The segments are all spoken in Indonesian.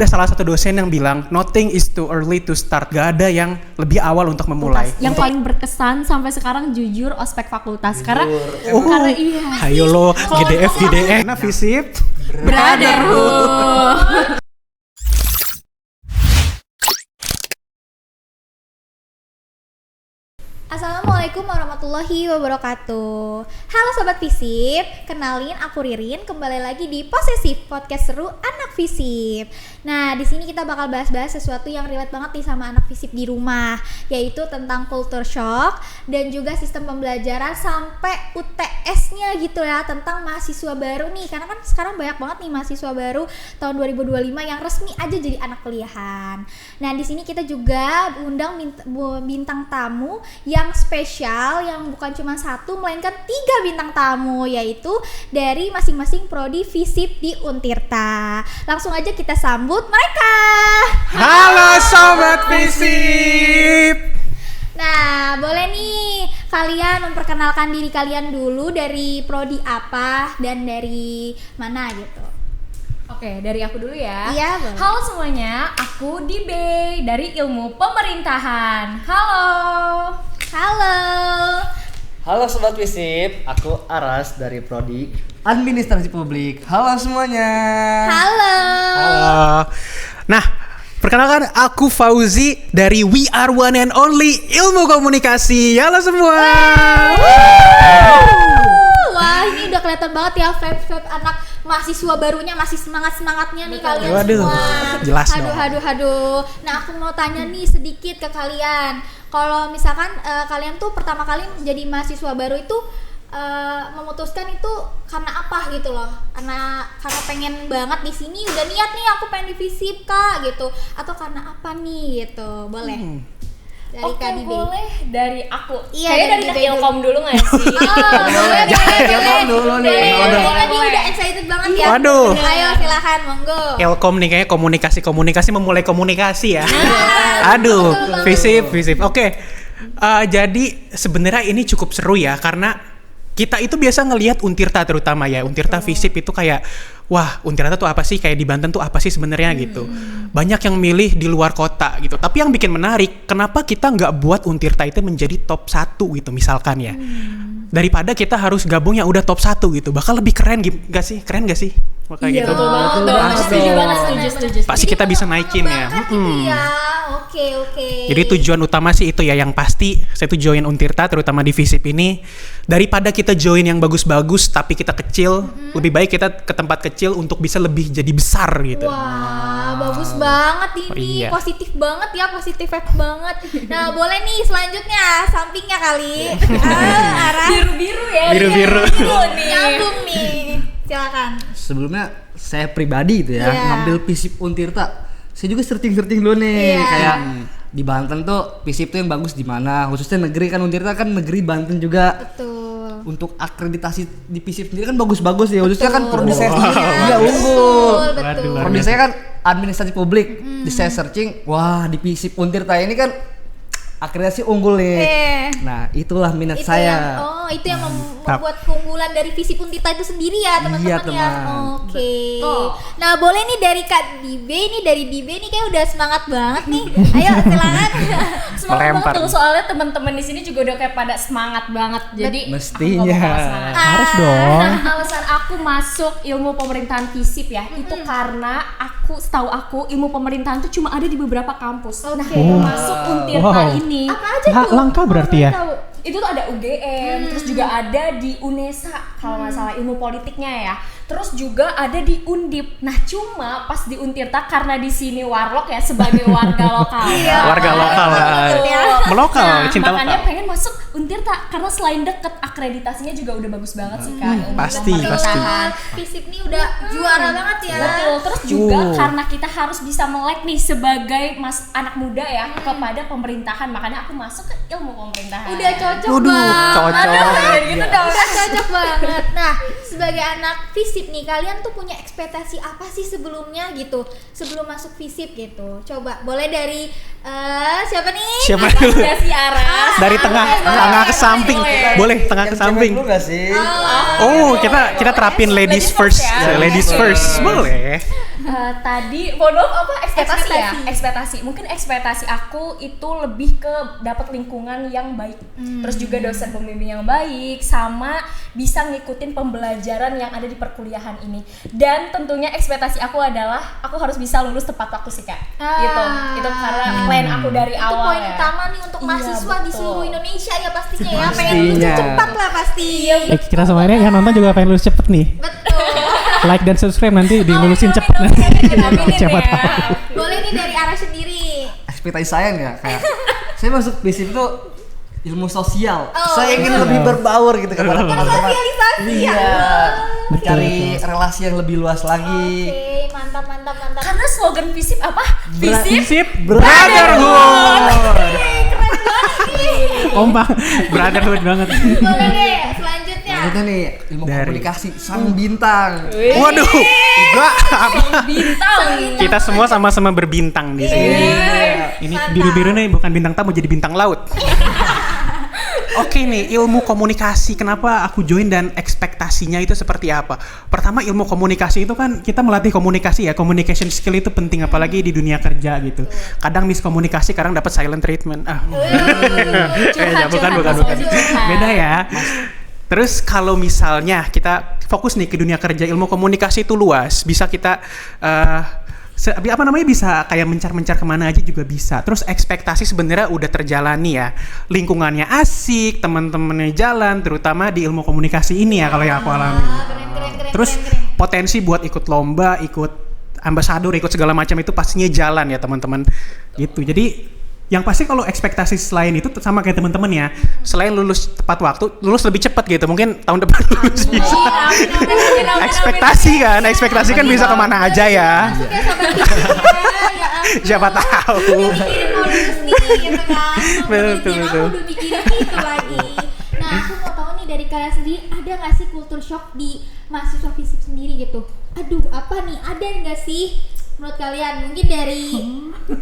ada salah satu dosen yang bilang nothing is too early to start. Gak ada yang lebih awal untuk memulai. Yang paling berkesan sampai sekarang jujur ospek fakultas. Karena iya. Ayo lo GDF. Nah, FISIP Brotherhood. Assalamualaikum warahmatullahi wabarakatuh. Halo Sobat FISIP, kenalin aku Ririn, kembali lagi di Posesif, podcast seru anak FISIP. Nah, di sini kita bakal bahas-bahas sesuatu yang relate banget nih sama anak FISIP di rumah, yaitu tentang culture shock dan juga sistem pembelajaran sampai UTS-nya gitu ya, tentang mahasiswa baru nih. Karena kan sekarang banyak banget nih mahasiswa baru tahun 2025 yang resmi aja jadi anak kuliahan. Nah, di sini kita juga undang bintang tamu yang spesial, yang bukan cuma satu melainkan 3 bintang tamu, yaitu dari masing-masing prodi FISIP di Untirta. Langsung aja kita sambut mereka. Halo Sobat FISIP. Nah, boleh nih kalian memperkenalkan diri kalian dulu, dari prodi apa dan dari mana gitu. Oke, dari aku dulu ya. Iya, boleh. Halo semuanya, aku Dibe dari Ilmu Pemerintahan. Halo. Halo Sobat FISIP, aku Aras dari Prodi Administrasi Publik. Halo semuanya. Halo. Nah, perkenalkan aku Fauzi dari We Are One and Only Ilmu Komunikasi. Halo semua. Wah, ini udah kelihatan banget ya vibe anak mahasiswa barunya, masih semangat-semangatnya nih kalian Waduh, semua. jelas Aduh. Nah, aku mau tanya nih sedikit ke kalian. Kalau misalkan kalian tuh pertama kali menjadi mahasiswa baru itu memutuskan itu karena apa gitu loh? Karena pengen banget di sini, udah niat nih aku pengen di FISIP Kak gitu, atau karena apa nih gitu? Boleh. Dari Oke, Kak Dibe. boleh dari aku. Iya, Kayaknya dari Dibe Ilkom dulu nggak sih? boleh. Ilkom dulu nih. Ini udah excited banget ya. Waduh. Ayo silakan, monggo. Ilkom nih kayaknya komunikasi memulai komunikasi ya. Aduh, FISIP. Oke. Jadi sebenarnya ini cukup seru ya, karena kita itu biasa ngelihat Untirta terutama ya. Untirta FISIP itu kayak, wah Untirta tuh apa sih, kayak di Banten tuh apa sih sebenarnya gitu. Banyak yang milih di luar kota gitu. Tapi yang bikin menarik, kenapa kita nggak buat Untirta itu menjadi top 1 gitu misalkan ya. Daripada kita harus gabung yang udah top 1 gitu. Bakal lebih keren gak sih? Keren gak sih? Kayak gitu. Betul banget dong. Setuju banget, setuju. Pasti kita bisa naikin ya. Iya, oke. Jadi tujuan utama sih itu ya, yang pasti saya tuh join Untirta terutama di FISIP ini. Daripada kita join yang bagus-bagus tapi kita kecil, lebih baik kita ke tempat kecil untuk bisa lebih jadi besar gitu. Wah, bagus banget ini. Oh, iya. Positif banget ya, positif vibe banget. Nah, boleh nih selanjutnya sampingnya kali. Arah Biru-biru ya. Biru-biru. nyambung nih. Silakan. Sebelumnya saya pribadi itu ya, Iya. ngambil FISIP Untirta. Saya juga searching dulu nih, Iya. kayak di Banten tuh FISIP tuh yang bagus di mana, khususnya negeri kan. Untirta kan negeri Banten juga. Betul. Untuk akreditasi di FISIP sendiri kan bagus-bagus ya, khususnya kan Betul. prodi saya sendiri Wow. dia unggul. Betul. Prodi saya kan administrasi publik. Di saya searching, wah di FISIP Untirta ini kan akreditasi unggul nih. Nah, itulah minat Itu saya. itu yang membuat keunggulan dari FISIP Untirta itu sendiri ya, teman-teman Iya, ya. teman. Oke. Betul. Nah, boleh nih dari Kak Dibe nih, kayak udah semangat banget nih. Ayo silakan. Semangat Melempar. banget tuh, soalnya teman-teman di sini juga udah kayak pada semangat banget. Jadi Mestinya. aku gak bakal semangat. Harus dong. Nah, alasan aku masuk ilmu pemerintahan FISIP ya, itu karena setahu aku ilmu pemerintahan tuh cuma ada di beberapa kampus. Nah, termasuk Untirta Wow. ini. Apa aja tuh? Langka berarti ya. Tahu. Itu tuh ada UGM, terus juga ada di UNESA kalau nggak salah ilmu politiknya ya. Terus juga ada di Undip. Nah, cuma pas di Untirta karena di sini warlock ya sebagai warga lokal. Warga lokal lah. Melokal, cinta makanya lokal. pengen masuk Untirta karena selain deket akreditasinya juga udah bagus banget sih Kak. ilmu pasti, pemerintahan. FISIP nih udah juara banget ya. Betul, terus juga karena kita harus bisa melek nih sebagai anak muda ya kepada pemerintahan, makanya aku masuk ke ilmu pemerintahan. Udah cocok Waduh, banget. cocok. Gitu dong. Udah cocok banget. Nah, sebagai anak FISIP FISIP nih, kalian tuh punya ekspektasi apa sih sebelumnya gitu, sebelum masuk FISIP gitu? Coba boleh dari siapa nih? Siapa dulu? Si Aras. Dari tengah ke samping. Boleh tengah ke samping. Dulu gak sih? Oh, kita terapin ladies first. ya. Ladies first. Boleh. Tadi bodoh apa ekspektasi. Mungkin ekspektasi aku itu lebih ke dapat lingkungan yang baik, terus juga dosen pembimbing yang baik, sama bisa ngikutin pembelajaran yang ada di perkuliahan ini. Dan tentunya ekspektasi aku adalah aku harus bisa lulus tepat waktu sih Kak. Itu karena plan aku dari Itu awal. poin utama nih untuk Iya, mahasiswa di betul. seluruh Indonesia ya pastinya ya. Pengen Pastinya. lulus cepat lah pasti. Kita semuanya yang nonton juga pengen lulus cepet nih. Betul. Like dan subscribe nanti dilulusin cepet Amin, nanti. aminin Siapa ya. tahu. Boleh nih dari arah sendiri. Ekspektasi saya nggak kayak saya masuk FISIP itu ilmu sosial. Oh, Saya ingin lebih berbaur gitu kepada teman-teman. Sosialisasi ya. Iya. Betul, Cari betul. relasi yang lebih luas lagi. Oke, mantap. Karena slogan FISIP apa? Sip, Brotherhood. Kompak, brotherhood banget. Boleh deh, selanjutnya. Selanjutnya nih ilmu Dari- komunikasi sang bintang. Waduh, enggak. Bintang. Kita semua sama-sama berbintang di sini. Ini Mantap. biru-biru nih bukan bintang tamu, jadi bintang laut. Oke nih, ilmu komunikasi. Kenapa aku join dan ekspektasinya itu seperti apa? Pertama, ilmu komunikasi itu kan kita melatih komunikasi ya. Communication skill itu penting apalagi di dunia kerja gitu. Kadang miskomunikasi, kadang dapat silent treatment. Bukan. Beda ya. Terus kalau misalnya kita fokus nih ke dunia kerja, ilmu komunikasi itu luas. Bisa kita bisa kayak mencar-mencar kemana aja juga bisa. Terus ekspektasi sebenarnya udah terjalani ya. Lingkungannya asik, teman-temannya jalan, terutama di ilmu komunikasi ini ya kalau yang aku alami. Keren. Terus potensi buat ikut lomba, ikut ambasador, ikut segala macam itu pastinya jalan ya teman-teman. Gitu. Jadi yang pasti kalau ekspektasi selain itu sama kayak teman-teman ya. Selain lulus tepat waktu, lulus lebih cepat gitu. Mungkin tahun depan lulus bisa. Ekspektasi kan bisa kemana aja ya. Siapa tahu. Betul. Udah mikirin itu lagi. Nah, aku mau tahu nih dari kalian sendiri, ada nggak sih culture shock di mahasiswa FISIP sendiri gitu? Aduh, apa nih? Ada nggak sih? Menurut kalian mungkin dari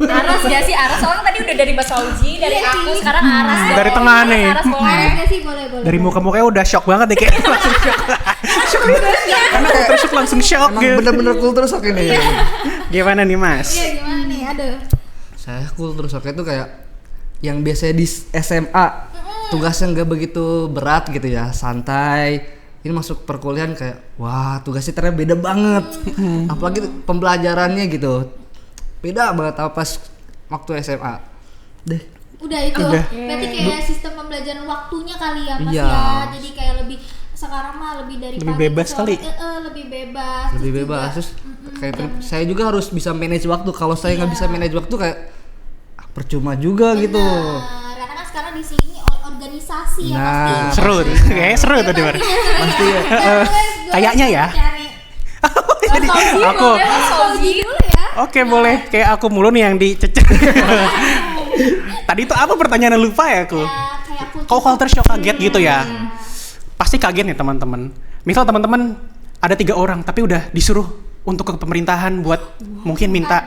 Aras gak sih? Aras soalnya tadi udah dari Mas Fauzi, dari Iya aku, sih. sekarang Aras. Dari tengah nih. Aras boleh. Aras nggak sih? Boleh. Dari muka-mukanya udah shock banget deh kayak langsung shock. Karena culture shock langsung shock Emang gitu. bener-bener kultur shock ini. Gimana nih Mas? Iya, gimana nih? Aduh. Saya kultur shock itu kayak yang biasanya di SMA tugasnya nggak begitu berat gitu ya, santai. Ini masuk perkuliahan kayak wah tugasnya ternyata beda banget. Apalagi pembelajarannya gitu beda banget apa pas waktu SMA deh. Udah itu. Udah. Berarti kayak sistem pembelajaran waktunya kali ya Mas Iya. ya. Jadi kayak lebih sekarang mah lebih dari Lebih pagi ke bebas sore. kali. Lebih bebas. Lebih Terus bebas juga- terus kayak saya juga harus bisa manage waktu. Kalau saya nggak bisa manage waktu kayak percuma juga gitu. Benar, karena kan sekarang di sini organisasi ya Nah, pasti. Seru, kayaknya seru tadi Mar. Pasti ya. Kayaknya ya. Jadi aku Fauzi dulu ya. oke boleh kayak aku mulu nih yang dicecek. Tadi itu apa pertanyaan lupa ya aku? Kayak aku Kok culture shock kaget gitu ya? Pasti kaget nih teman-teman. Misal teman-teman ada 3 orang tapi udah disuruh untuk ke pemerintahan buat mungkin minta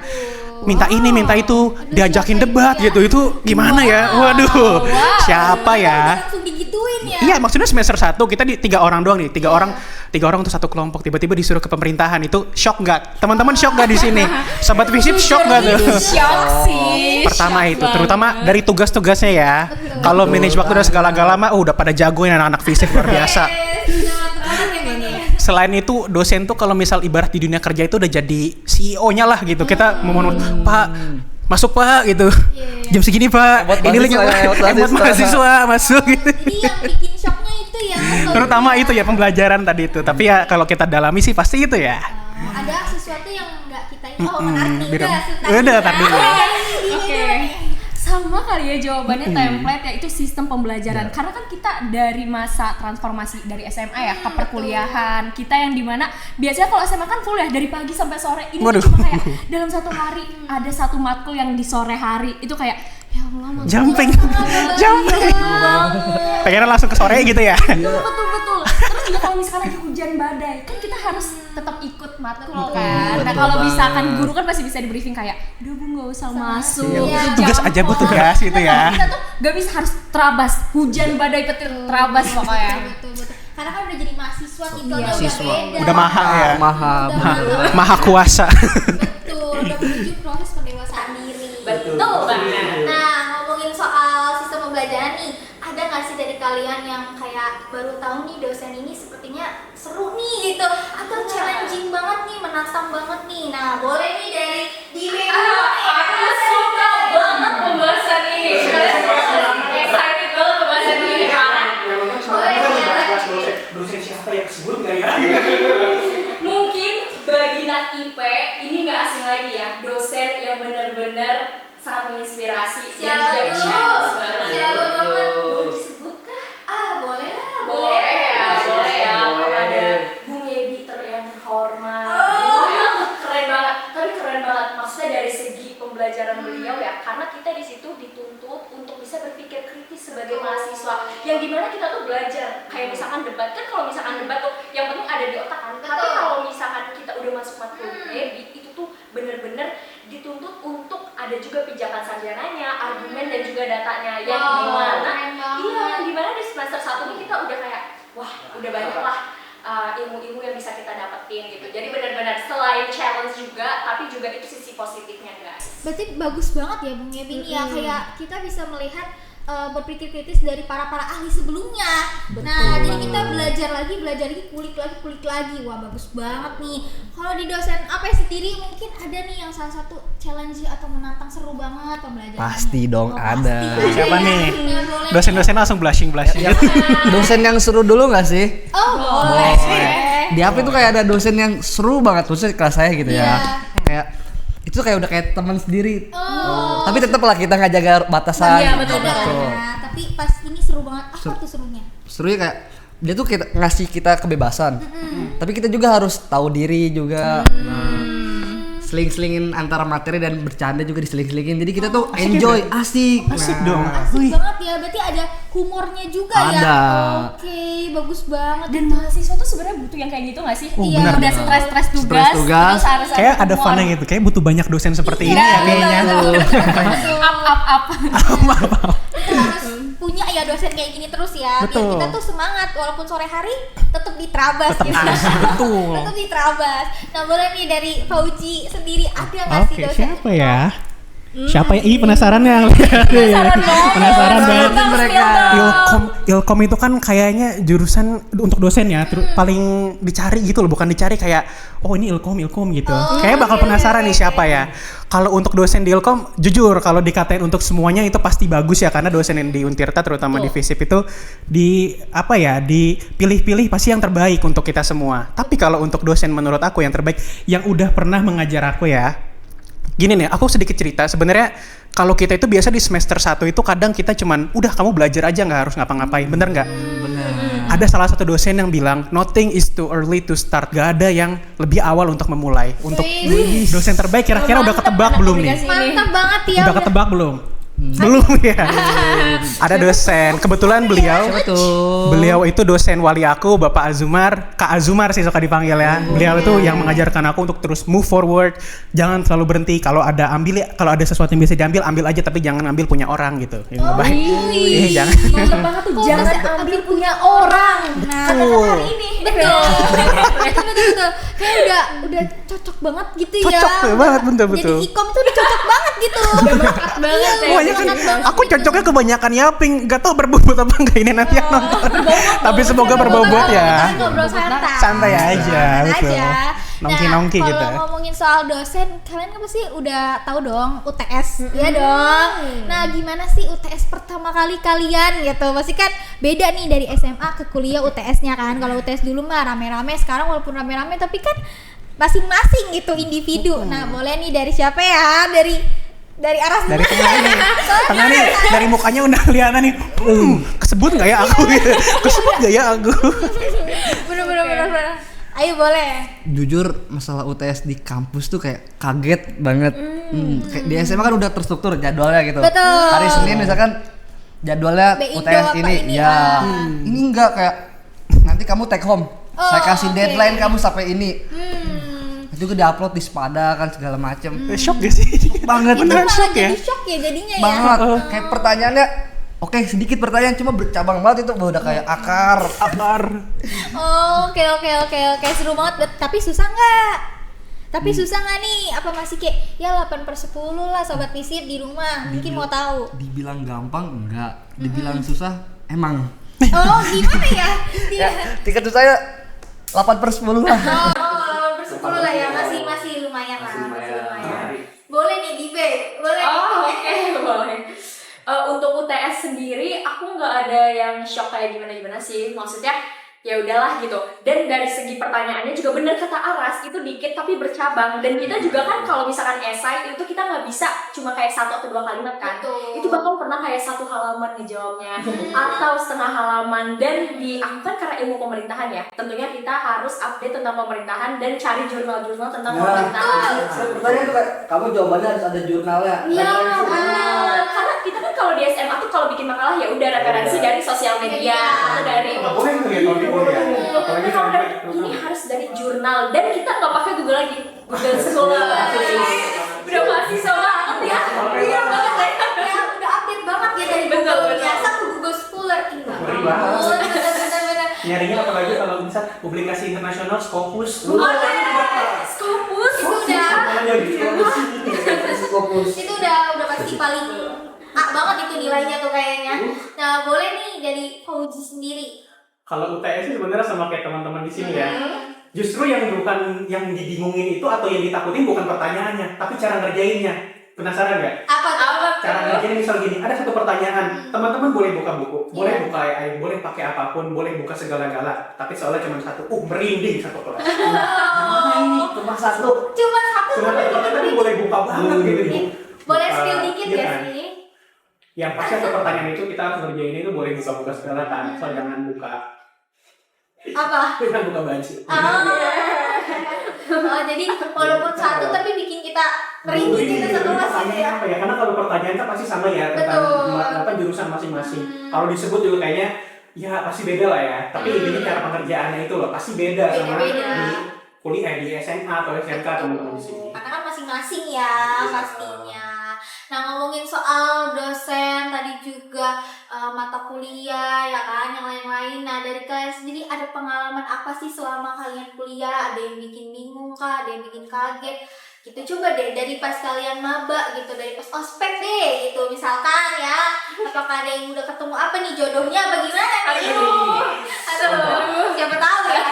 ini minta itu, diajakin debat gitu, itu gimana ya? Waduh, siapa ya? langsung digituin ya. Iya, maksudnya semester 1 kita di 3 orang doang nih, 3 orang untuk satu kelompok, tiba-tiba disuruh ke pemerintahan, itu shock nggak? Teman-teman shock nggak di sini? Sobat FISIP shock nggak tuh? Shock sih. Pertama Shock itu, banget. terutama dari tugas-tugasnya ya. Kalau manage waktu udah segala-gala mah, udah pada jago ya anak-anak FISIP luar biasa. Selain itu dosen tuh kalau misal ibarat di dunia kerja itu udah jadi CEO-nya lah gitu. Kita mau Pak masuk Pak gitu. Jam segini Pak. Buat Ini lagi mahasiswa, buat mahasiswa masuk gitu. Ini yang bikin shocknya itu ya. Terutama itu ya pembelajaran tadi itu. Tapi ya kalau kita dalami sih pasti itu ya. Ada sesuatu yang nggak kita ini. Oh, menarik nih. beda. Udah, Udah, tar dulu. Oke. Sama kali ya jawabannya template yaitu sistem pembelajaran. Karena kan kita dari masa transformasi dari SMA ya ke perkuliahan. Kita yang dimana biasanya kalau SMA kan full ya dari pagi sampai sore. Ini Waduh. cuma kayak dalam satu hari ada satu matkul yang di sore hari. Itu kayak ya Allah matkul Jumping. banget. Jumping. Banget. Pengennya langsung ke sore gitu ya. Betul. Terus juga kalau misalkan lagi hujan badai kan kita harus tetap ikut matkul kan. Nah Betul kalau banget. misalkan guru kan pasti bisa di briefing kayak, udah bu nggak usah masuk. Iya. Tugas aja bu, tugas gitu ya. Kita tuh nggak bisa harus terabas, hujan badai petir terabas pokoknya. Betul. Karena kan udah jadi mahasiswa titelnya udah Mahasiswa. beda. Udah maha ya. Maha. Maha kuasa. Betul, udah menuju proses pendewasaan diri. Betul banget. Nah, ngomongin soal sistem pembelajaran nih, ada nggak sih dari kalian yang kayak baru tahu nih dosen ini sepertinya seru nih gitu, atau challenging banget nih, menantang banget nih. Nah, boleh nih dari Dime dulu. Aku suka banget pembahasan ini. Excited banget pembahasan ini. Boleh nih. Dosen siapa yang sebut nggak ya? Mungkin bagi anak IP ini nggak asing lagi ya, dosen yang benar-benar sangat menginspirasi dan juga Siapa challenge dulu? banget. Siapa banget? Boleh disebut kah? Boleh lah. Boleh ya. Ada Bung Yebi yang terhormat. Keren banget, tapi keren banget. Maksudnya dari segi pembelajaran beliau ya, karena kita di situ dituntut untuk bisa berpikir kritis sebagai mahasiswa. Yang dimana kita tuh belajar, kayak misalkan debat kan, kalau misalkan debat tuh yang penting ada di otak kan. Tapi kalau misalkan kita udah masuk matkul Yebi, itu tuh bener-bener dituntut untuk ada juga pijakan sarjananya, argumen dan juga datanya. Yang dimana, yang dimana di semester 1 ini kita udah kayak, wah udah banyak lah ilmu-ilmu yang bisa kita dapetin gitu. Jadi benar-benar selain challenge juga, tapi juga itu sisi positifnya guys. Berarti bagus banget ya Bung Yebi ini ya, kayak kita bisa melihat berpikir kritis dari para ahli sebelumnya. Nah, jadi kita belajar lagi, kulik lagi. Wah, bagus banget nih. Kalau di dosen apa sendiri mungkin ada nih yang salah satu challenge atau menantang seru banget pembelajarannya. Pasti dong, ada. Pasti. Siapa nih? Nah, boleh. Dosen-dosen langsung blushing. Dosen yang seru dulu nggak sih? Oh, boleh. Di AP itu kayak ada dosen yang seru banget, khususnya kelas saya gitu ya. Iya. Kayak itu kayak udah kayak teman sendiri. Oh. Tapi tetap lah kita nggak jaga batasan. Iya, betul. Nah, tapi pas ini seru banget. Apa tuh serunya? Serunya kayak dia tuh kita, ngasih kita kebebasan. Tapi kita juga harus tahu diri juga. Nah, seling-selingin antara materi dan bercanda juga diseling-selingin. Jadi kita tuh enjoy, asik. Asik Nah, dong. Asik banget ya, berarti ada humornya juga ya. Ada. Oke, bagus banget. Dan mahasiswa tuh sebenarnya butuh yang kayak gitu nggak sih? Oh, Iya, benar. udah stres tugas, Stres tugas. terus harus Kayak ada humor. funnya gitu. Kayak butuh banyak dosen seperti ini Iya, ya kayaknya. Up. Kita harus punya ya dosen kayak gini terus ya. Biar Betul. kita tuh semangat walaupun sore hari tetap di Trabas gitu. Betul. Tetap di Trabas. Nah, boleh nih dari Fauji sendiri ada nggak sih Oke, dosen? siapa ya? Siapa ya? Ih, penasaran ya. Penasaran banget. mereka. Ilkom itu kan kayaknya jurusan untuk dosen ya, paling dicari gitu loh, bukan dicari kayak oh ini ilkom gitu. Kayak bakal penasaran nih siapa ya. Kalau untuk dosen di Ilkom, jujur kalau dikatain untuk semuanya itu pasti bagus ya, karena dosen yang di Untirta terutama di FISIP itu dipilih-pilih pasti yang terbaik untuk kita semua. Tapi kalau untuk dosen menurut aku yang terbaik yang udah pernah mengajar aku ya. Gini nih, aku sedikit cerita. Sebenarnya kalau kita itu biasa di semester 1 itu kadang kita cuman udah kamu belajar aja, nggak harus ngapa-ngapain. Bener nggak? Bener. Ada salah satu dosen yang bilang nothing is too early to start. Gak ada yang lebih awal untuk memulai. Untuk dosen terbaik kira-kira udah ketebak belum nih? Mantap banget ya. Udah ketebak belum? Belum ya. Ada dosen, kebetulan beliau Betul. beliau itu dosen wali aku, Bapak Azumar, Kak Azumar sih suka dipanggil ya. Beliau itu yang mengajarkan aku untuk terus move forward, jangan selalu berhenti. Kalau ada sesuatu yang bisa diambil, ambil aja, tapi jangan ambil punya orang gitu. Yang nggak baik. Jangan. Mantep banget tuh, jangan ambil punya orang. Nah, Betul. hari ini betul. Betul. Kayak udah cocok banget gitu ya. Cocok banget, betul. Jadi ikom tuh udah cocok banget gitu. banget ya. Pokoknya kan aku cocoknya kebanyakan yaping, gak tau berbobot apa enggak ini nanti yang nonton. Tapi semoga berbobot ya. Ngobrol santai. Santai aja, betul. Aja. Nongki-nongki nah, gitu. Kalau ngomongin soal dosen, kalian kan pasti udah tahu dong UTS, ya dong. Nah, gimana sih UTS pertama kali kalian gitu? Pasti kan beda nih dari SMA ke kuliah UTS-nya kan. Kalau UTS dulu mah rame-rame, sekarang walaupun rame-rame tapi kan masing-masing gitu individu. Nah, boleh nih dari siapa ya? Dari arah Dari tengah nih, dari mukanya udah kelihatan nih. Kesebut nggak ya aku? Kesebut nggak ya aku? Bener. Ayo boleh. Jujur masalah UTS di kampus tuh kayak kaget banget. Kayak di SMA kan udah terstruktur jadwalnya gitu. Betul. Hari Senin misalkan jadwalnya BINDO UTS apa ini, ini, ya. Ini enggak kayak nanti nanti kamu take home. Saya kasih deadline kamu sampai ini. Itu gue diupload di Spada kan segala macem. Shock gak sih? Banget. Beneran Malah shock ya? jadi shock ya jadinya ya. Banget. Kayak pertanyaannya oke, sedikit pertanyaan cuma bercabang banget itu udah kayak akar. Oh, oke, seru banget. Tapi susah nggak? Tapi susah nggak nih? Apa masih kayak ya 8/10 lah sobat visip di rumah? Mungkin mau tahu. Dibilang gampang enggak, dibilang susah emang. Oh, gimana ya? Ya, tingkat susahnya 8/10 lah. Oh, 8/10 lah ya. Masih lumayan lah. Masih lumayan. Boleh nih di B. Boleh. Oh, oke, boleh. Untuk UTS sendiri aku nggak ada yang shock kayak gimana sih, maksudnya ya udahlah gitu. Dan dari segi pertanyaannya juga bener kata Aras, itu dikit tapi bercabang. Dan kita juga kan kalau misalkan esai itu kita nggak bisa cuma kayak 1 atau 2 kalimat kan. Betul. Itu bakal pernah kayak 1 halaman ngejawabnya atau setengah halaman. Dan di aku kan karena ilmu pemerintahan ya, tentunya kita harus update tentang pemerintahan dan cari jurnal-jurnal tentang pemerintahan. Pertanyaan tuh kamu jawabannya harus ada jurnalnya. Iya, karena kita kan kalau di SMA tuh kalau bikin makalah ya udah referensi dari sosial media atau dari Boleh tuh ya kalau Tapi kalau ini harus dari jurnal dan kita nggak pakai Google lagi, Google sekolah. Udah mahasiswa banget ya. Iya banget Ya, udah update banget ya dari Betul, Google. betul. Biasa ke Google Scholar ini. banget. Bener. Nyarinya apalagi kalau bisa publikasi internasional Scopus. Scopus Itu udah pasti paling A banget itu nilainya tuh kayaknya. Nah, boleh nih dari Fauzi sendiri. Kalau UTS sih sebenarnya sama kayak teman-teman di sini ya. Justru yang dibingungin itu atau yang ditakutin bukan pertanyaannya, tapi cara ngerjainnya. Penasaran nggak? Apa tuh? Cara ngerjain misal gini, ada satu pertanyaan, teman-teman boleh buka buku, boleh buka AI, boleh pakai apapun, boleh buka segala-gala, tapi soalnya cuma satu, merinding satu kelas. Mana ini? Cuma satu. Cuma satu Tapi boleh buka banget gitu. Boleh Buka, spill dikit iya ya kan? sih. Yang pasti ada pertanyaan itu kita harus ngerjain itu boleh buka-buka segala kan, soal jangan buka. Apa? Jangan buka baju. Oh, jadi walaupun satu tapi bikin kita merinding gitu satu kelas gitu ya. Apa ya? Karena kalau pertanyaan kan pasti sama ya tentang apa jurusan masing-masing. Kalau disebut juga kayaknya ya pasti beda lah ya. Tapi intinya cara pengerjaannya itu loh pasti beda sama Beda-beda. di kuliah di SMA atau SMK teman-teman di sini. Karena kan masing-masing ya pastinya. Nah, ngomongin soal dosen tadi juga mata kuliah ya kan yang lain-lain. Nah, dari kalian sendiri ada pengalaman apa sih selama kalian kuliah? Ada yang bikin bingung kah? Ada yang bikin kaget? Gitu, coba deh dari pas kalian maba gitu, dari pas ospek deh gitu misalkan ya. Apakah ada yang udah ketemu apa nih jodohnya apa gimana nih? Aduh, siapa tahu ya.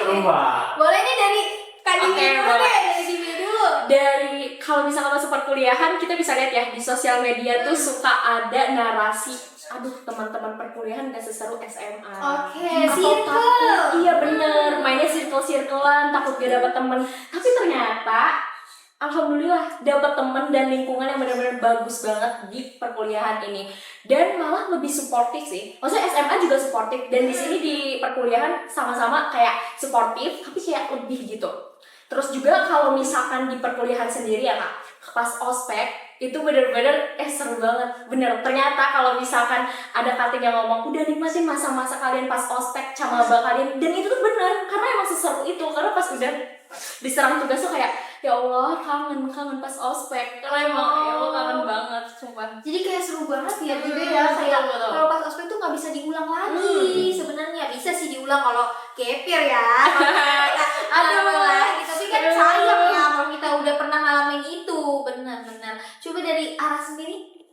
Coba. Boleh nih dari Kak Dimi Oke, dulu boleh. deh, dari Dimi dulu. dari kalau misalkan masuk perkuliahan kita bisa lihat ya di sosial media tuh suka ada narasi aduh teman-teman perkuliahan gak seseru SMA. Oke, Atau circle. takut, iya bener, mainnya circle-circlean, takut gak dapet temen. Tapi ternyata alhamdulillah dapat temen dan lingkungan yang benar-benar bagus banget di perkuliahan ini. Dan malah lebih suportif sih. Maksudnya SMA juga suportif dan di sini di perkuliahan sama-sama kayak suportif tapi kayak lebih gitu. Terus juga kalau misalkan di perkuliahan sendiri ya Kak, pas ospek itu bener-bener seru banget. Bener, ternyata kalau misalkan ada kating yang ngomong udah nikmatin masa-masa kalian pas ospek sama maba kalian, dan itu tuh bener karena emang seseru itu. Karena pas udah diserang tugas tuh kayak ya Allah kangen pas ospek. Karena emang ya Allah kangen banget sumpah. Jadi kayak seru banget ya juga ya, kayak betul. kalau pas ospek tuh nggak bisa diulang lagi. Sebenarnya bisa sih diulang kalau kepir ya. Aduh, gitu. Tapi kan sayang ya kalau kita udah pernah ngalamin itu. Benar-benar. Coba dari arah sendiri,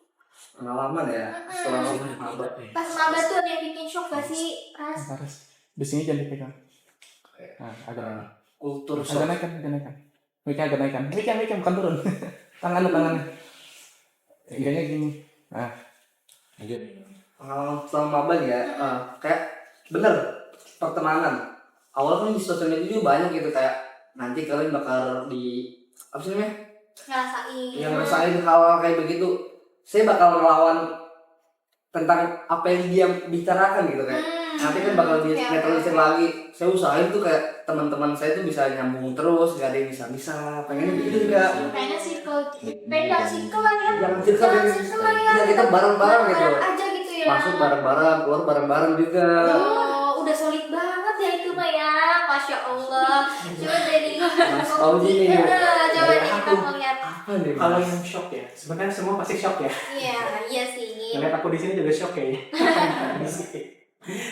Pengalaman ya, selama maba. pas maba tuh ada yang bikin shock gak sih, Ras? Di sini jangan dipegang. Nah, agak Kultur agak naikkan. Mic-nya agak naikkan. Mic-nya bukan turun. Tangannya. Iganya gini. Nah, Pengalaman selama maba nih ya, kayak bener pertemanan. Awal kan di sosial media juga banyak gitu kayak nanti kalian bakal di apa sih namanya? Ngerasain. Yang ngerasain hal kayak begitu. Saya bakal ngelawan tentang apa yang dia bicarakan gitu kayak. Nanti kan bakal dinetralisir lagi. Saya usahain tuh kayak teman-teman saya tuh bisa nyambung terus, gak ada yang bisa. Pengennya begitu juga. Kayaknya circle, beda circle lah ya. Jangan circle lah ya. Ya kita bareng-bareng gitu. Bareng aja gitu ya. Masuk bareng-bareng, keluar bareng-bareng juga. Oh, udah solid banget banget ya itu mah ya, Masya Allah. Coba dari Fauzi nih. coba nih kita ngeliat. Apa nih? Kalau yang shock ya, sebenarnya semua pasti shock ya. Iya sih. Ngeliat aku di sini juga shock kayaknya.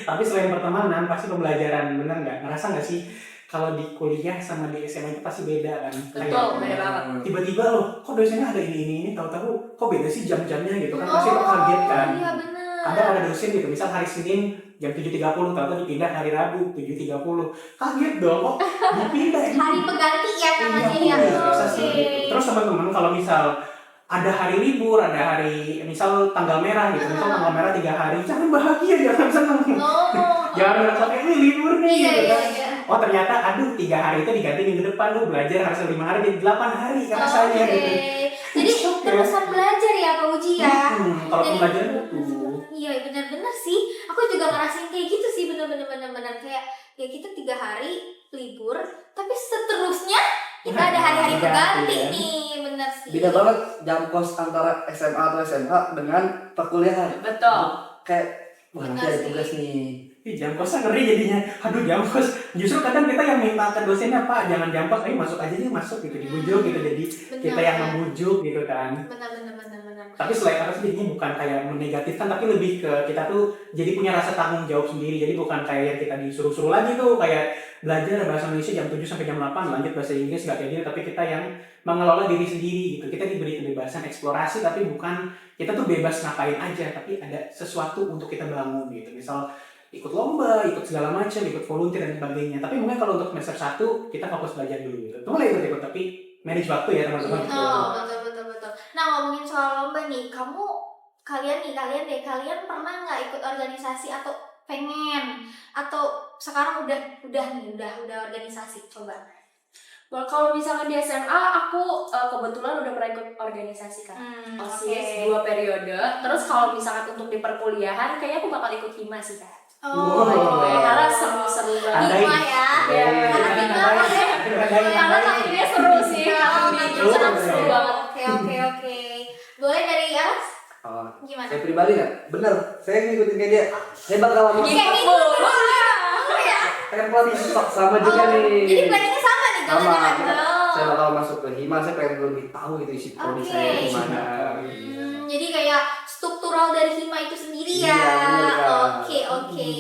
Tapi selain pertemanan, pasti pembelajaran, bener nggak? Ngerasa nggak sih kalau di kuliah sama di SMA itu pasti beda kan? Betul, beda banget. Tiba-tiba loh, kok dosennya ada ini, tahu-tahu kok beda sih jam-jamnya gitu kan? Pasti lo kaget kan? Iya benar. Kadang ada dosen gitu, misal hari Senin jam 7.30, tahu-tahu dipindah hari Rabu 7.30. Kaget dong, kok dipindah ini? Hari pengganti ya namanya Iya, ya. biasa sih. Terus teman-teman kalau misal ada hari libur, ada hari misal tanggal merah gitu, misal tanggal merah 3 hari, jangan bahagia, jangan seneng. Jangan merasa kayak ini libur nih Iya, gitu kan. iya. Oh ternyata aduh 3 hari itu diganti minggu depan, lu belajar harus 5 hari jadi 8 hari rasanya Oke. gitu. Jadi Shock ya. terusan belajar ya Pak Uji ya. Kalau Jadi- pembelajaran itu Iya benar-benar sih. Aku juga ngerasain kayak gitu sih, benar-benar kayak ya kita 3 hari libur, tapi seterusnya kita ada hari-hari Ganti, pengganti ya. nih, benar sih. Beda banget jam kos antara SMA atau SMA dengan perkuliahan. Betul. Kayak wah nanti ada Benar tugas sih. nih. jam kosnya ngeri jadinya. Aduh jam kos. Justru kadang kita yang minta ke dosennya, Pak jangan jam kos, ayo masuk aja nih, masuk gitu, dibujuk gitu. Jadi Benar. kita yang membujuk gitu kan. Benar. Tapi selain itu jadinya bukan kayak menegatifkan, tapi lebih ke kita tuh jadi punya rasa tanggung jawab sendiri. Jadi bukan kayak yang kita disuruh-suruh lagi tuh, kayak belajar bahasa Indonesia jam 7 sampai jam 8, lanjut bahasa Inggris, nggak kayak gitu. Tapi kita yang mengelola diri sendiri gitu. Kita diberi kebebasan eksplorasi, tapi bukan kita tuh bebas ngapain aja, tapi ada sesuatu untuk kita bangun gitu. Misal ikut lomba, ikut segala macam, ikut volunteer dan sebagainya. Tapi mungkin kalau untuk semester 1 kita fokus belajar dulu gitu. Itu boleh ikut, tapi manage waktu ya teman-teman. Oh, betul. Nah, ngomongin soal lomba nih, kalian pernah nggak ikut organisasi atau pengen, atau sekarang udah organisasi? Coba. Kalau misalnya di SMA, aku kebetulan udah pernah ikut organisasi kan. OSIS 2 periode. Terus kalau misalkan untuk di perkuliahan, kayaknya aku bakal ikut HIMA sih Kak. Oh, Karena seru-seru banget. Andai. Hima ya. Iya. Karena Karena ini seru sih. Seru banget. Oke. Boleh dari Alas? Oh, Gimana? saya pribadi nggak? Bener, saya ngikutin kayak dia. Saya bakal lama. Kayak gitu. Kan pelatih sama juga nih. Jadi planningnya sama nih, Sama. jangan-jangan. Saya bakal masuk ke Hima, saya pengen lebih tahu gitu isi prodi Oke. saya gimana. Jadi kayak struktural dari Hima itu sendiri ya. Iya, bener, Kak. Oke.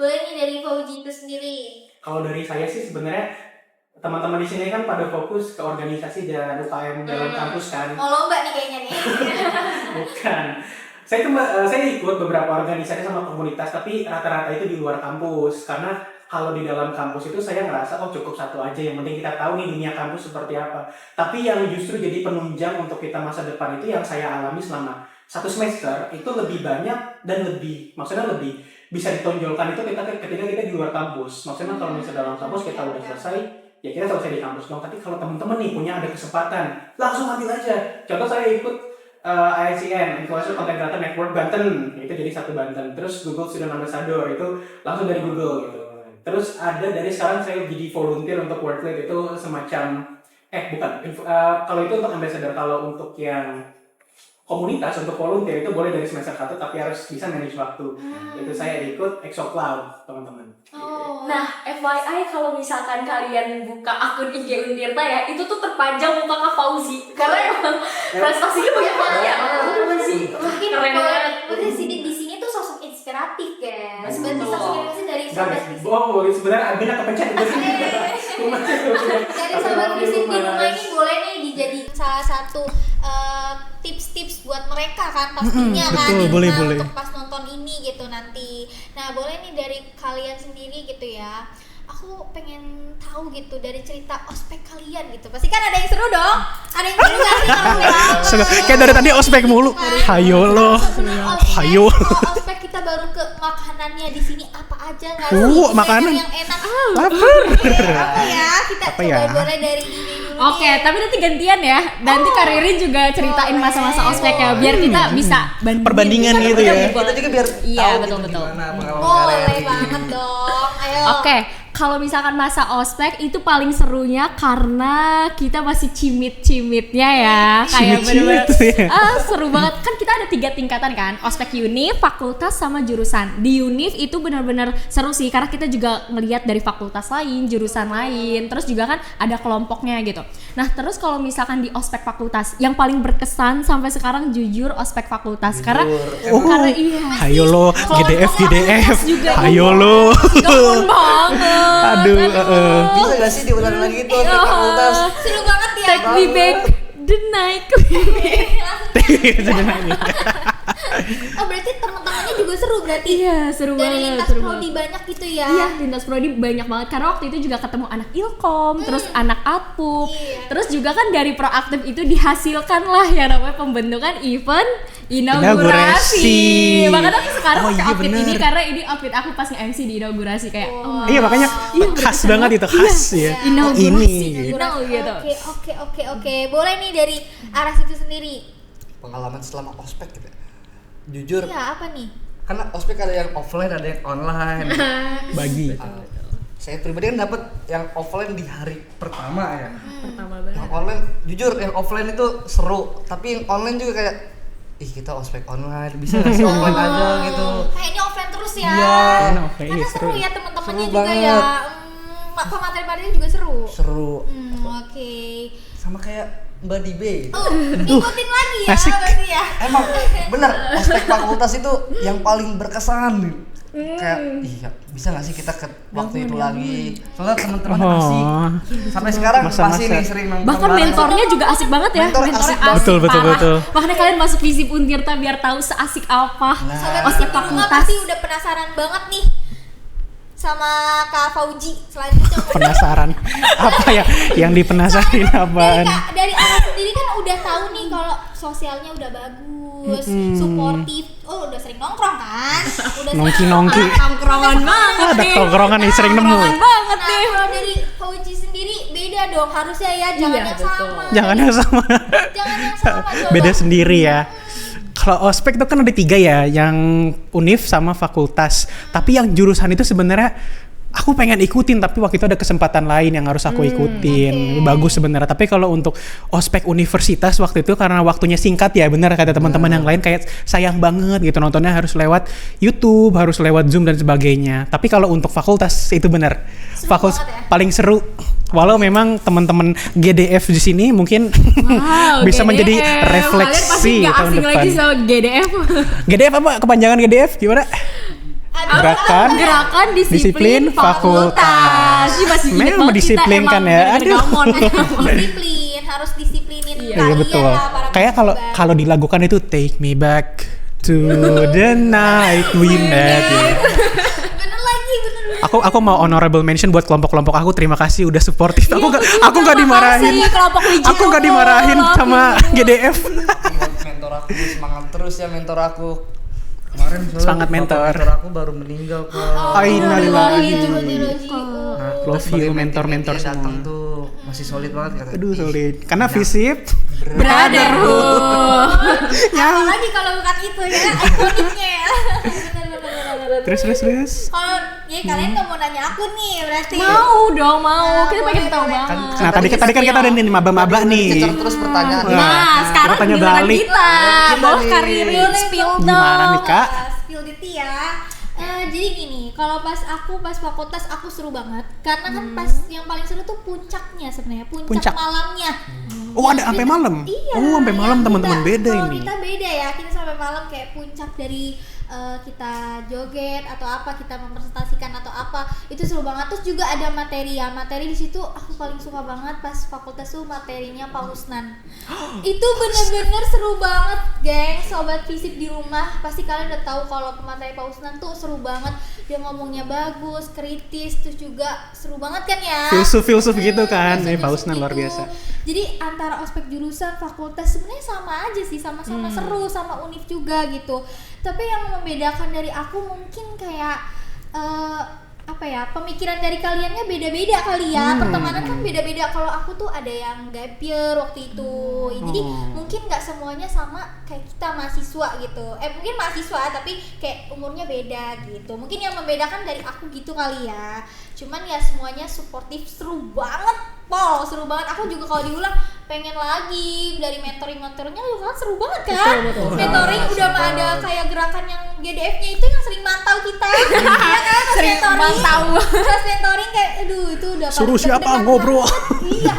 Boleh nih dari Fauji itu sendiri. Kalau dari saya sih sebenarnya teman-teman di sini kan pada fokus ke organisasi dan UKM dalam kampus kan. Mau lomba nih kayaknya nih. Bukan. Saya ikut beberapa organisasi sama komunitas, tapi rata-rata itu di luar kampus. Karena kalau di dalam kampus itu saya ngerasa cukup satu aja, yang penting kita tahu nih dunia kampus seperti apa. Tapi yang justru jadi penunjang untuk kita masa depan itu yang saya alami selama 1 semester itu lebih banyak dan lebih bisa ditonjolkan itu ketika kita di luar kampus. Maksudnya kalau misalnya dalam kampus kita udah selesai, ya kita selesai di kampus dong. Tapi kalau teman-teman nih punya ada kesempatan, langsung ambil aja. Contoh saya ikut ICN, Influencer Content Creator Network Banten, itu jadi 1 Banten. Terus Google Student Ambassador, itu langsung dari Google gitu. Terus ada dari sekarang saya jadi volunteer untuk Wordlet, itu semacam kalau itu untuk ambassador. Kalau untuk yang komunitas untuk volunteer itu boleh dari semester 1 tapi harus bisa manage waktu. Itu saya ikut ExoCloud, teman-teman. Oh. Nah, FYI kalau misalkan kalian buka akun IG Untirta ya, itu tuh terpanjang muka Kak Fauzi. Karena emang prestasinya banyak banget ya. Bener sih. Mungkin Keren banget. boleh sih di sini tuh sosok inspiratif guys. Berarti Betul. sosok inspirasi dari sobat visip. Sebenarnya Abina kepencet itu. Dari sobat visip di rumah ini boleh nih dijadiin salah satu tips-tips buat mereka kan pastinya kan betul, di rumah boleh. untuk pas nonton ini gitu nanti. Nah boleh nih dari kalian sendiri gitu ya. Aku pengen tahu gitu dari cerita ospek kalian gitu. Pasti kan ada yang seru dong. Ada yang seru gak sih kalau Kayak dari tadi ospek mulu. Hayo lo. Hayo. ospek kita baru ke makanannya di sini apa aja nggak sih? Makanan. Yang enak. Lapar. Apa ya? Kita Apa coba ya? boleh dari ini dulu. Oke, tapi nanti gantian ya. Nanti Kak Ririn juga ceritain masa-masa ospek ya, biar kita bisa Perbandingan gitu ya. Kita juga biar Iya, tahu betul-betul. gitu gimana pengalaman Boleh kalian. banget dong. Ayo. Oke, kalau misalkan masa ospek itu paling serunya karena kita masih cimit-cimitnya ya. Kayak Cimit-cimit bener-bener ya. seru banget. Kan kita ada 3 tingkatan kan, ospek univ, fakultas sama jurusan. Di univ itu benar-benar seru sih karena kita juga ngelihat dari fakultas lain, jurusan lain, terus juga kan ada kelompoknya gitu. Nah terus kalau misalkan di ospek fakultas yang paling berkesan sampai sekarang jujur ospek fakultas karena iya. Hayo lo, GDF. juga Hayo lo. gampang banget. Aduh, Bisa gak sih diulang lagi tuh ospek fakultas? Seru banget ya. Take me back the night. Oh berarti teman-temannya juga seru berarti. Iya, seru Dari banget. lintas seru prodi banget. banyak gitu ya. Iya, lintas prodi banyak banget karena waktu itu juga ketemu anak Ilkom, terus anak Atpup, Iya. terus juga kan dari proaktif itu dihasilkan lah yang namanya pembentukan event inaugurasi. Makanya aku sekarang Oh, pakai iya, outfit bener. ini karena ini outfit aku pas nge-MC di inaugurasi kayak oh, Iya makanya khas banget itu, khas ya. inaugurasi. Ini. Gitu. Oke. Boleh nih dari Aras itu sendiri. Pengalaman selama ospek gitu ya. Jujur, Iya, apa nih? karena ospek ada yang offline, ada yang online. Bagi. Saya pribadi kan dapat yang offline di hari pertama ya. Pertama banget. Yang online, jujur yang offline itu seru, tapi yang online juga kayak ih kita ospek online, bisa nggak sih offline aja gitu. Kayak ini offline terus ya. Iya. Oke, Karena seru. seru ya teman-temannya Seru juga banget. ya. Pemateri-materinya juga seru. Seru. Oke. Sama kayak Mbak Dibe gitu. Ngikutin lagi ya asik. berarti ya. Emang bener, ospek fakultas itu yang paling berkesan. Kayak iya bisa nggak sih kita ke waktu itu lagi, soalnya teman-teman Oh. asik sampai sekarang Masa-masa. masih nih sering nongkrong Bahkan bareng. mentornya juga asik banget ya. Mentor Mentornya asik asik, banget. Betul. parah. Makanya kalian masuk Visip Untirta biar tahu seasik apa Sobat ospek Visip di rumah fakultas. pasti udah penasaran banget nih sama Kak Fauji selanjutnya. Penasaran apa ya yang dipenasarin apaan? Dari Aras sendiri kan udah tahu nih kalau sosialnya udah bagus, suportif. Oh, udah sering nongkrong kan? Udah Nongki-nongki. Tongkrongan banget Ada nih. tongkrongan nih sering nemu. Tongkrongan banget Nah, nih. kalau dari Fauji sendiri beda dong, harusnya ya jangan Iya, yang betul. sama. Jangan yang sama. Jangan yang sama coba. Beda sendiri ya. Kalau ospek itu kan ada 3 ya, yang univ sama fakultas. Tapi yang jurusan itu sebenarnya aku pengen ikutin, tapi waktu itu ada kesempatan lain yang harus aku ikutin. Bagus sebenarnya. Tapi kalau untuk ospek universitas waktu itu karena waktunya singkat ya, benar kata teman-teman yang lain kayak sayang banget gitu nontonnya harus lewat YouTube, harus lewat Zoom dan sebagainya. Tapi kalau untuk fakultas itu benar. Seru Fakultas banget ya. paling seru. Walau memang teman-teman GDF di sini mungkin Wow, bisa GDF. menjadi Kalian pasti refleksi nggak tahun asing depan. lagi sama GDF. GDF apa? Kepanjangan GDF gimana? Gerakan Disiplin fakultas. Ini masih inget Memang banget kita mendisiplinkan emang ya. bener-bener Aduh. gamon. Disiplin, harus disiplinin Iya. kalian Iya betul. lah para Kayak pencoba. kalau dilakukan itu take me back to the night we met. Ya. Bener lagi. Aku mau honorable mention buat kelompok-kelompok aku. Terima kasih udah suportif. Aku nggak dimarahin. Makasih, kelompok Wijaya. Aku nggak dimarahin sama GDF. Mentor aku semangat terus ya mentor aku. Kemarin soalnya Semangat mentor. aku baru meninggal kok. Innalillahi. Love Sebagai you mentor-mentor dia datang semua. tuh masih solid banget kata. Aduh solid. Karena Visip Brotherhood. Apalagi kalau bukan itu ya, ikoniknya ya. Bener. terus. Kalau ya kalian nggak mau nanya aku nih berarti. Mau dong, mau. Kita pengen boleh, tahu boleh. banget. Nah tadi kan kita ada nih maba-maba nih. Kecer terus pertanyaan. Nah, sekarang kita tanya giliran balik. kita. Bawah nih. Karirin Boleh spill dong. Gimana nih, Kak? Spill the tea ya. Jadi gini, kalau pas fakultas aku seru banget karena kan pas yang paling seru tuh puncaknya sebenarnya, puncak Puncak. malamnya. Oh ada sampai malam. Iya. Oh sampai malam yang teman-teman kita- beda kalau ini. kita beda ya, kita sampai malam kayak puncak dari kita joget atau apa, kita mempresentasikan atau apa, itu seru banget. Terus juga ada materi ya, materi di situ aku paling suka banget pas fakultas tuh materinya Pausnan. Itu bener-bener seru banget, geng. Sobat Visip di rumah pasti kalian udah tahu kalau pemateri Pausnan tuh seru banget. Dia ngomongnya bagus, kritis, terus juga seru banget kan ya. Filsuf gitu kan. Filsuf-filsuf Pausnan luar gitu. biasa. Jadi antara ospek jurusan, fakultas sebenarnya sama aja sih, sama-sama seru, sama univ juga gitu. Tapi yang membedakan dari aku mungkin kayak apa ya, pemikiran dari kaliannya beda-beda kali ya. Pertemanan kan beda-beda. Kalau aku tuh ada yang gap year waktu itu, jadi mungkin nggak semuanya sama kayak kita mahasiswa gitu. Mungkin mahasiswa tapi kayak umurnya beda gitu. Mungkin yang membedakan dari aku gitu kali ya. Cuman ya semuanya suportif, seru banget. Seru banget. Aku juga kalau diulang pengen lagi dari mentoringnya juga kan seru banget kan. Betul. Mentoring udah mah ada kayak gerakan yang GDF-nya itu yang sering mantau kita. Ya kan? Sering mantau. Terus mentoring kayak aduh itu udah Suruh paling siapa deg-degan ngobrol. banget. Iya,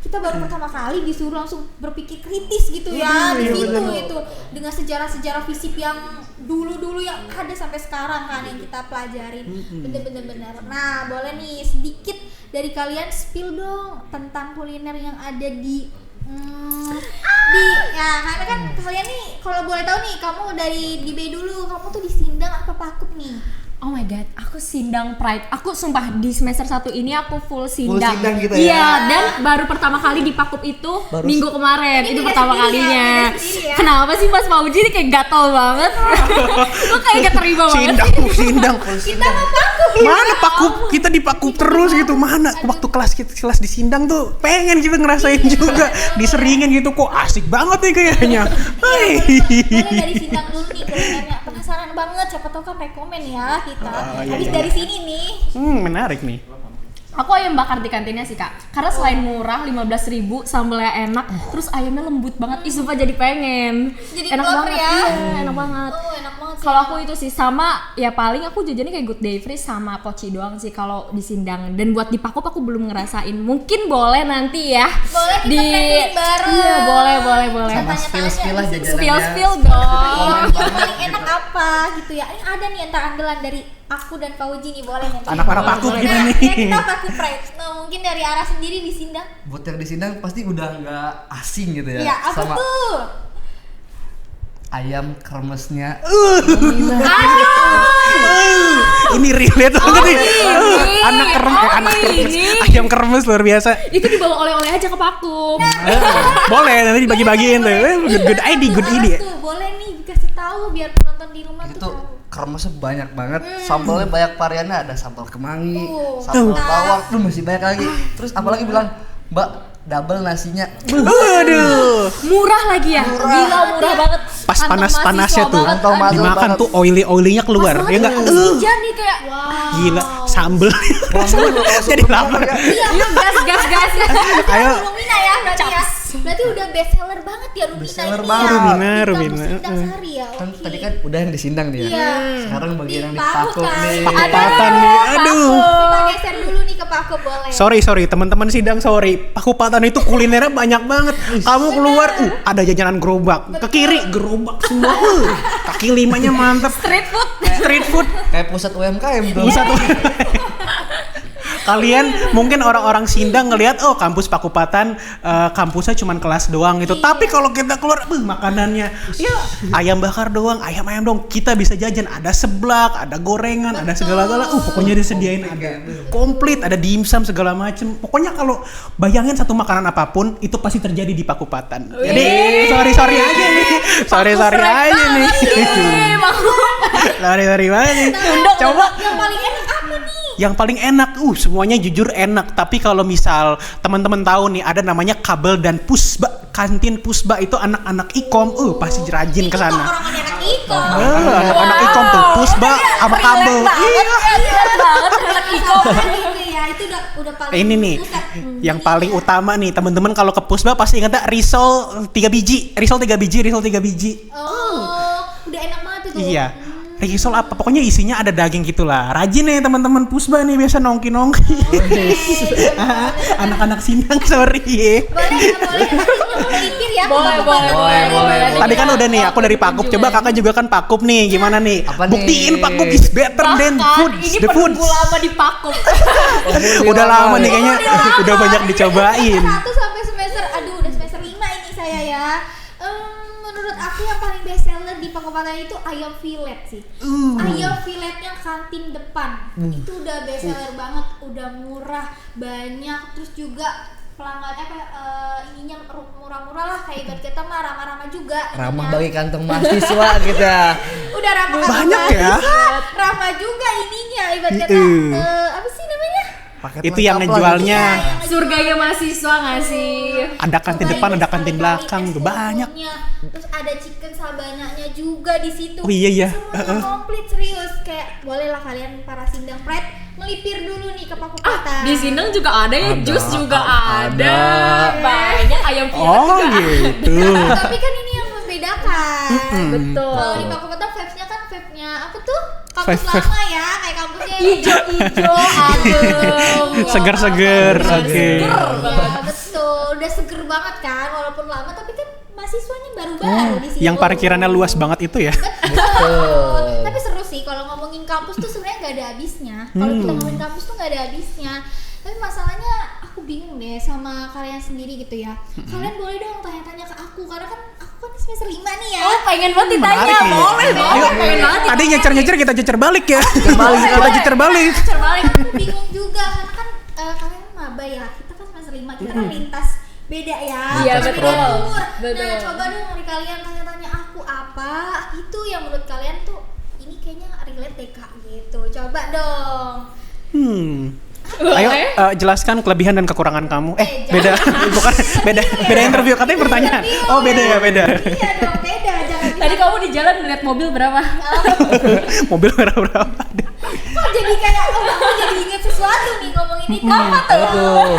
kita baru pertama kali disuruh langsung berpikir kritis gitu ya di situ itu dengan sejarah-sejarah FISIP yang dulu yang ada sampai sekarang kan yang kita pelajarin. Bener-bener. Nah, boleh nih sedikit dari kalian spill dong tentang kuliner yang ada di ya karena kan kalian nih kalau boleh tahu nih kamu dari di B dulu, kamu tuh di Sindang apa Pakup nih? Oh my god, aku Sindang Pride. Aku sumpah di semester 1 ini aku full Sindang. Full Sindang gitu ya? Iya, dan baru pertama kali di Pakup itu minggu kemarin. Ini Itu beda pertama sendiri kalinya. ya, beda sendiri ya. Kenapa sih Mas Fauji ini kayak gatel banget? Lu kayak gak terima banget. Sindang. Kita mau Pakup. Mana Pakup? Kita di Pakup terus gitu. Mana waktu kelas di Sindang tuh pengen kita ngerasain juga. Diseringin gitu kok asik banget nih kayaknya. Boleh dari Sindang dulu nih kulinernya. Penasaran banget, siapa tahu kan rekomen ya kita. Habis dari sini nih. Menarik nih. Aku ayam bakar di kantinnya sih Kak. Karena selain murah 15.000, sambelnya enak, terus ayamnya lembut banget. Ih sumpah jadi pengen. Jadi enak lapar banget ya. Iya, enak banget. Enak banget sih. Kalau aku itu sih sama ya paling aku jajannya kayak Good Day Freeze sama Poci doang sih kalau di Sindang. Dan buat di Pakup aku belum ngerasain. Mungkin boleh nanti ya. Boleh kita traveling bareng. Iya, boleh. Sama spill-spill lah jajanannya. Spill dong. Yang paling enak apa gitu ya. Ini ada nih antara andalan dari aku dan Fauji nih, boleh nih. Anak-anak Pakup Boleh. kita Nah, nih. kita Pakup Pride. Nah, mungkin dari arah sendiri di Sindang. Buat yang di Sindang pasti udah nggak asing gitu ya. Iya, apa sama tuh? ayam kremesnya. Ini relate banget nih. ini. Anak Oh, kremes. ini. Ayam kremes luar biasa. Itu dibawa oleh-oleh aja ke Pakup. Boleh nanti dibagi-bagiin tuh. Good idea. Tuh, boleh nih dikasih tahu biar penonton di rumah Itu tuh tahu. kremesnya banyak banget. Sambelnya banyak variannya, ada sambal kemangi, Tuh. sambal bawang, tuh masih banyak lagi. Terus apalagi bilang, "Mbak, double nasinya." Aduh. Murah lagi ya. Gila murah banget. Pas Kantong panas-panasnya mahasiswa tuh. banget. Kantong mahasiswa Dimakan banget. tuh oily-oilynya keluar. Ya enggak? Hujan nih kayak Gila, sambel. Kalau Jadi lapar. ya. Iya gas. Ayo. Rumina ya berarti ya. Berarti udah best seller banget ya Rumina Best seller ini banget. ya. Rumina. Di Kampus Sindang Sari ya. Kan Oke. tadi kan udah yang di Sindang nih ya. Iya. Sekarang bagian yang di Pakup Pakup kan. nih. Pakupatan nih. Aduh. Kita geser dulu nih ke Pakup boleh. Sorry teman-teman Sindang sorry. Pakupatan itu kulinernya banyak banget. Kamu keluar, ada jajanan gerobak. Ke kiri gerobak semua. Kaki limanya mantep. Street food. Kayak pusat UMKM tuh. Pusat Kalian mungkin orang-orang Sindang ngelihat oh kampus Pakupatan kampusnya cuman kelas doang gitu. Tapi kalau kita keluar makanannya ya ayam bakar doang, ayam doang. Kita bisa jajan ada seblak, ada gorengan, ada segala-gala. Pokoknya disediain ada komplit, ada dimsum segala macem. Pokoknya kalau bayangin satu makanan apapun itu pasti terjadi di Pakupatan. Jadi sorry aja nih. Sorry aja nih. Sorry banget nih. Coba Yang paling enak apa nih? yang paling enak, semuanya jujur enak. Tapi kalau misal teman-teman tahu nih ada namanya Kabel dan Pusba, kantin Pusba itu anak-anak ikom, pasti rajin ke sana. Orang anak ikom. Anak-anak ikom tuh Pusba sama Kabel. Iya. Ya itu udah paling. Ini nih, yang paling utama nih teman-teman kalau ke Pusba pasti ingat risol 3 biji. Oh, udah enak banget itu. Iya. Risol apa? Pokoknya isinya ada daging gitulah. Rajin nih teman-teman Pusba nih biasa nongki. Anak-anak Sindang sorry. Boleh melipir ya. Boleh. Tadi kan udah nih aku dari Pakup. Coba kakak juga kan Pakup nih. Gimana nih? Apa Buktiin nih? Pakup is better than food. Ini The food. penunggu lama di Pakup. Udah lama nih kayaknya. Udah banyak dicobain. Semester 1 sampai semester, udah semester 5 ini saya ya. Menurut aku yang paling best seller di Pakupatan itu ayam filet sih. Ayam filetnya kantin depan. Itu udah best seller banget, udah murah, banyak, terus juga pelanggannya ininya murah-murah lah, kayak ibarat kita mah ramah-ramah juga. Ramah ininya. bagi kantong mahasiswa kita. Udah udah ramah kata Banyak ya. mahasiswa, ramah juga ininya ibarat kata apa sih namanya? Paket Itu yang lengkap ngejualnya. Yang Surganya mahasiswa nggak sih? Ada kantin depan, ada kantin belakang, es banyak. gogonya. Terus ada chicken sabanyanya juga di situ. Oh iya, iya. Semuanya komplit serius. Kayak bolehlah kalian para sindang pret melipir dulu nih ke Paku Kota. Di Sindang juga ada ya, Ada, jus juga ada. ada. Banyak ayam pilat Oh juga gitu. Tapi kan ini yang membedakan. Betul. Kalau di Paku Kota vibes-nya kan vibe-nya apa tuh? Kampus Vibe. lama ya, kayak kampusnya Hijau-hijau, adem. Seger-seger, Wah, oke. seger Iya banget. betul, udah seger banget kan walaupun lama tapi kan mahasiswanya baru-baru di situ. Yang parkirannya luas banget itu ya. Betul. Tapi seru sih kalau ngomongin kampus tuh sebenarnya nggak ada habisnya. Kalau kita ngomongin kampus tuh nggak ada habisnya. Tapi masalahnya aku bingung deh sama kalian sendiri gitu ya. Kalian boleh dong tanya-tanya ke aku karena kan aku kan semester 5 nih ya. Oh, pengen banget ditanya. Menarik nih. Boleh, Ayo, boleh. Pengen banget Tadi ditanya. nyecer-nyecer kita cecer balik ya. balik, Kita cecer balik. Cecer balik. Aku bingung juga karena kan kalian maba ya. Kita kan semester 5, kita kan lintas beda ya. Iya, beda betul. umur. Betul. Nah, coba dong dari kalian tanya-tanya aku apa itu yang menurut kalian tuh ini kayaknya relate deh Kak gitu. Coba dong. Ayo jelaskan kelebihan dan kekurangan kamu. Beda, bukan beda interview katanya pertanyaan. Oh beda ya beda. Iya dong, beda. Jangan Tadi kamu di jalan ngeliat mobil berapa? Mobil berapa? kok jadi kayak aku jadi inget sesuatu nih ngomong ini apa tuh?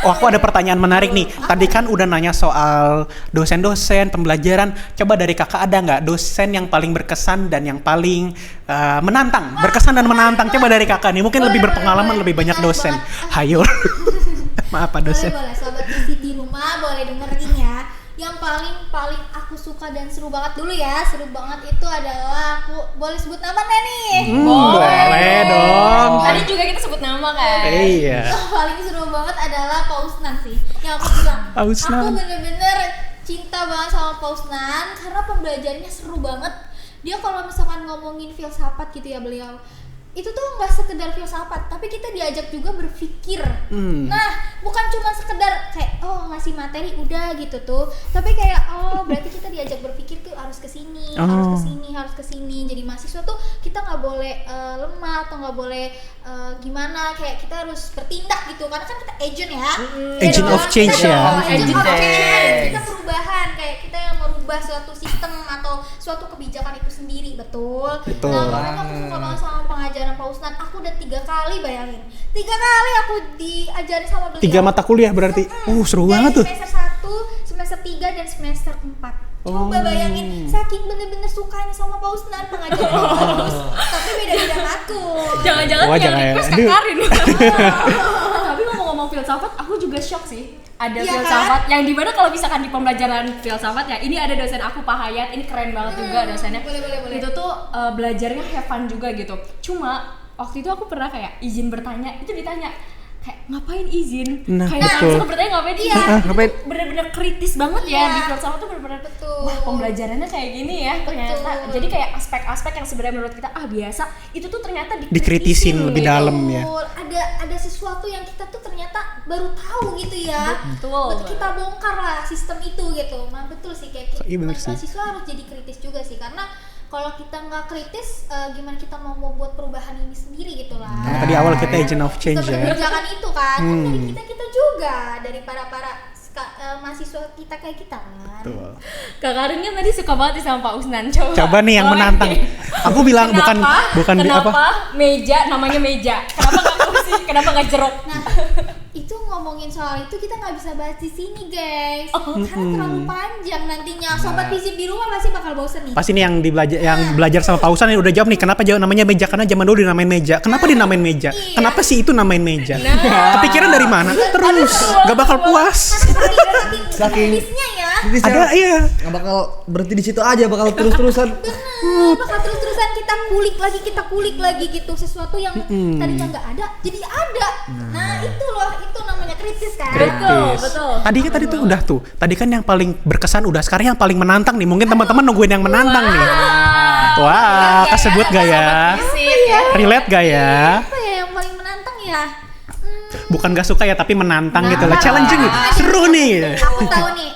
Oh aku ada pertanyaan menarik nih. Tadi kan udah nanya soal dosen-dosen, pembelajaran. Coba dari kakak ada nggak dosen yang paling berkesan dan yang paling menantang? Berkesan dan menantang. Coba dari kakak nih. Mungkin Boleh, lebih boleh, berpengalaman, boleh. lebih banyak Boleh dosen. banget. Hayo. Maaf Pak dosen. Boleh sobat visit di rumah boleh dengerin ya. Yang paling aku suka dan seru banget dulu ya. Seru banget itu adalah aku boleh sebut nama nggak nih? Boleh dong. Tadi juga kita sebut nama kan. Iya. Yang paling seru banget adalah Pak Usnan sih. Yang aku bilang, Pak Usnan. aku bener-bener cinta banget sama Pak Usnan karena pembelajarannya seru banget. Dia kalau misalkan ngomongin filsafat gitu ya beliau, itu tuh nggak sekedar filsafat, tapi kita diajak juga berpikir. Nah, bukan cuma sekedar kayak ngasih materi udah gitu tuh, tapi kayak berarti kita diajak berpikir tuh harus kesini, harus kesini. Jadi mahasiswa tuh kita nggak boleh lemah atau nggak boleh gimana, kayak kita harus bertindak gitu, karena kan kita agent ya. Agent of change ya. Agent of Agent change. Kita perubahan, kayak kita yang merubah suatu sistem atau suatu kebijakan itu sendiri, betul. Nah, makanya aku suka banget sama pengajaran Pak Usnan. Aku udah 3 kali bayangin. 3 kali aku diajarin sama beliau. 3 mata kuliah berarti. Seru Dari banget tuh. Semester 1, semester 3 dan semester 4. Coba bayangin, saking bener-bener sukanya sama Pak Usnan pengajaran bagus, tapi beda-beda matkul. Jangan-jangan Wah, yang jangan ya. request Aduh. Kak Karin. Tapi ngomong-ngomong filsafat, aku juga shock sih. Ada Iya filsafat yang dimana kalau misalkan di pembelajaran filsafat ya, ini ada dosen aku Pak Hayat, ini keren banget juga dosennya. Boleh. Itu tuh belajarnya have fun juga gitu. Cuma waktu itu aku pernah kayak izin bertanya, itu ditanya kayak ngapain izin? Nah, kayak betul. langsung bertanya ngapain Iya. izin? Ngapain? Bener-bener kritis banget ya Iya. di filsafat tuh bener-bener Betul. wah pembelajarannya kayak gini ya ternyata. Betul. Jadi kayak aspek-aspek yang sebenarnya menurut kita biasa itu tuh ternyata Dikritisin lebih gitu. dalam ya. Betul. Ada sesuatu yang kita tuh ternyata baru tahu gitu ya. Betul. Kita bongkar lah sistem itu gitu. Nah, betul sih kayak Iya, bener sih. mahasiswa harus jadi kritis juga sih, karena kalau kita nggak kritis, gimana kita mau membuat perubahan ini sendiri gitu lah. Nah, tadi awal kita agent of change ya. Kebijakan itu kan, dari kita juga, dari para mahasiswa kita kayak kita kan. Betul. Kak Karin kan tadi suka banget nih sama Pak Usnan. Coba nih yang boleh menantang. nih. Aku bilang bukan Kenapa apa? meja namanya meja? Kenapa nggak kursi? Kenapa nggak jeruk? Nah, itu ngomongin soal itu kita nggak bisa bahas di sini guys, karena terlalu panjang nantinya. Sobat visip di rumah pasti bakal bosen nih. Pasti nih yang belajar sama pausan yang udah jawab nih, kenapa jawab namanya meja? Karena zaman dulu dinamain meja. Kenapa dinamain meja? Iya. Kenapa sih itu namain meja? Kepikiran dari mana? Terus gak bakal puas. Saking kritisnya ya. Kritis Ada iya. nggak bakal berhenti di situ aja, bakal terus-terusan. Bakal terus-terusan kita kulik lagi gitu, sesuatu yang tadinya nggak ada jadi ada. Nah, itu loh, itu namanya kritis kan. Betul. Tadi tuh udah tuh. Tadi kan yang paling berkesan udah, sekarang yang paling menantang nih. Mungkin teman-teman nungguin yang menantang nih. Wah, kesebut gak ya? Relate gak ya? Apa ya yang paling menantang ya? Bukan gak suka ya, tapi menantang gitu lah. Challenging nih. Seru nih. Aku tahu nih.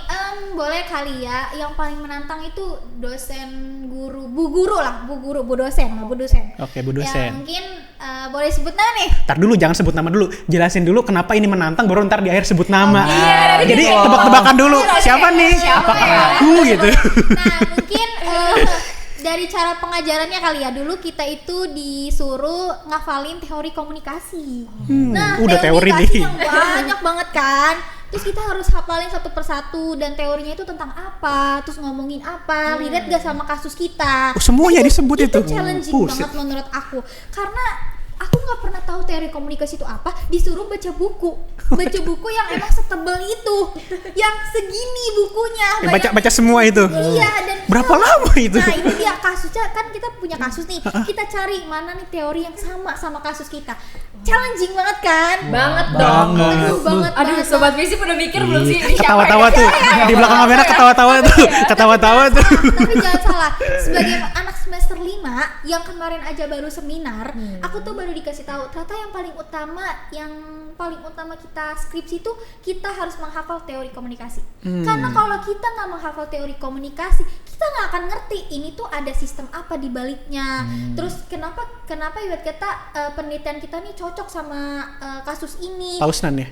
Boleh boleh kali ya, yang paling menantang itu dosen guru, bu dosen. Oke, Bu Ya, dosen. mungkin boleh sebut nama nih. Ntar dulu, jangan sebut nama dulu. Jelasin dulu kenapa ini menantang, baru ntar di akhir sebut nama. Jadi gitu. tebak-tebakan dulu. Siapa nih? Apakah aku gitu? Nah, mungkin dari cara pengajarannya kali ya, dulu kita itu disuruh ngafalin teori komunikasi. Nah, udah teori komunikasi nih. yang banyak banget kan. Terus kita harus hafalin satu persatu, dan teorinya itu tentang apa, terus ngomongin apa, relate gak sama kasus kita. Oh, semuanya disebut itu. Challenging Buset. banget menurut aku, karena aku nggak pernah tahu teori komunikasi itu apa, disuruh baca buku yang emang setebal itu, yang segini bukunya. Baca semua itu. Iya, dan Berapa lama itu? Nah, ini dia kasusnya, kan kita punya kasus nih, kita cari mana nih teori yang sama kasus kita. Challenging banget kan? Banget dong. Aduh, banget. Aduh, sobat visi udah mikir belum sih? Ini siapa Ketawa-tawa ya? tuh. Di belakang kamera ketawa-tawa tuh. Ketawa-tawa tuh. Tapi jangan salah, sebagai anak semester 5 yang kemarin aja baru seminar, aku tuh baru dikasih tahu ternyata yang paling utama kita skripsi itu kita harus menghafal teori komunikasi. Karena kalau kita nggak menghafal teori komunikasi, kita nggak akan ngerti ini tuh ada sistem apa di baliknya. Terus kenapa ibarat kata penelitian kita nih cocok sama kasus ini. Pausnan ya?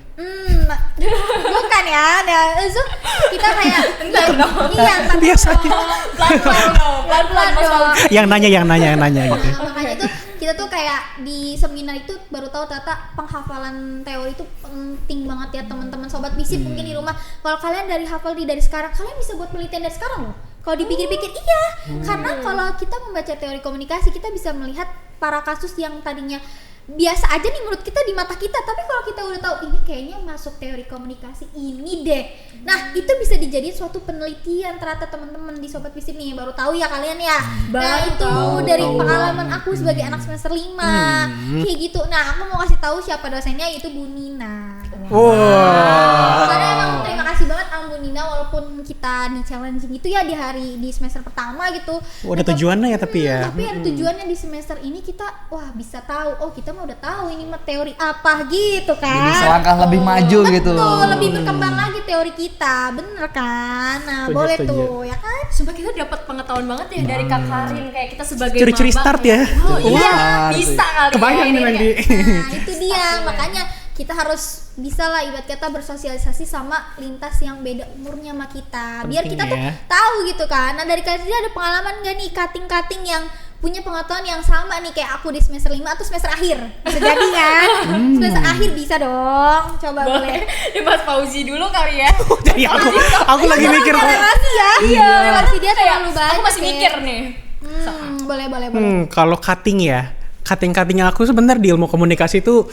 Bukan ya. Nah, so, kita kayak Biasa. pelan-pelan dong. Yang nanya gitu. Nah, makanya itu kita tuh kayak di seminar itu baru tahu ternyata penghafalan teori itu penting banget ya teman-teman sobat bisip. Mungkin di rumah kalau kalian dari sekarang, kalian bisa buat penelitian dari sekarang loh. Kalau dipikir-pikir iya, karena kalau kita membaca teori komunikasi kita bisa melihat para kasus yang tadinya biasa aja nih menurut kita di mata kita, tapi kalau kita udah tahu ini kayaknya masuk teori komunikasi ini deh. Nah, itu bisa dijadiin suatu penelitian ternyata teman-teman di sobat visip nih, baru tahu ya kalian ya. Nah, itu dari pengalaman aku sebagai anak semester 5. Kayak gitu. Nah, aku mau kasih tahu siapa dosennya, yaitu Bu Nina. Karena emang terima kasih banget sama Bu Nina, walaupun kita di challenging itu ya di semester pertama gitu. Ada tujuannya ya tapi ya. Tapi ada tujuannya di semester ini kita bisa tahu, kita mah udah tahu ini mah teori apa gitu kan. Jadi selangkah lebih maju gitu. Betul, lebih berkembang lagi teori kita, bener kan? Nah, Setuju, boleh setuju. tuh, ya kan? Sumpah kita dapat pengetahuan banget ya dari Kak Karin, kayak kita sebagai Ciri-ciri maba start kayak, ya. Oh iya, Wah, bisa kali. Kebayang ya, nih ini nanti. Nah, itu dia, makanya kita harus bisa lah ibarat kata bersosialisasi sama lintas yang beda umurnya sama kita, biar Penting kita tuh ya. tahu gitu kan. Nah, dari kalian ada pengalaman gak nih cutting yang punya pengetahuan yang sama nih kayak aku di semester 5 atau semester akhir? Bisa jadi kan? Semester akhir bisa dong. Coba boleh. Di Mas Fauzi dulu kali ya. Jadi aku lagi mikir Relasi ya? Iya, relasi dia Kayak, terlalu banyak. aku masih ya. mikir nih. Boleh. kalau cutting ya. Cutting-cuttingnya aku sebenarnya di ilmu komunikasi itu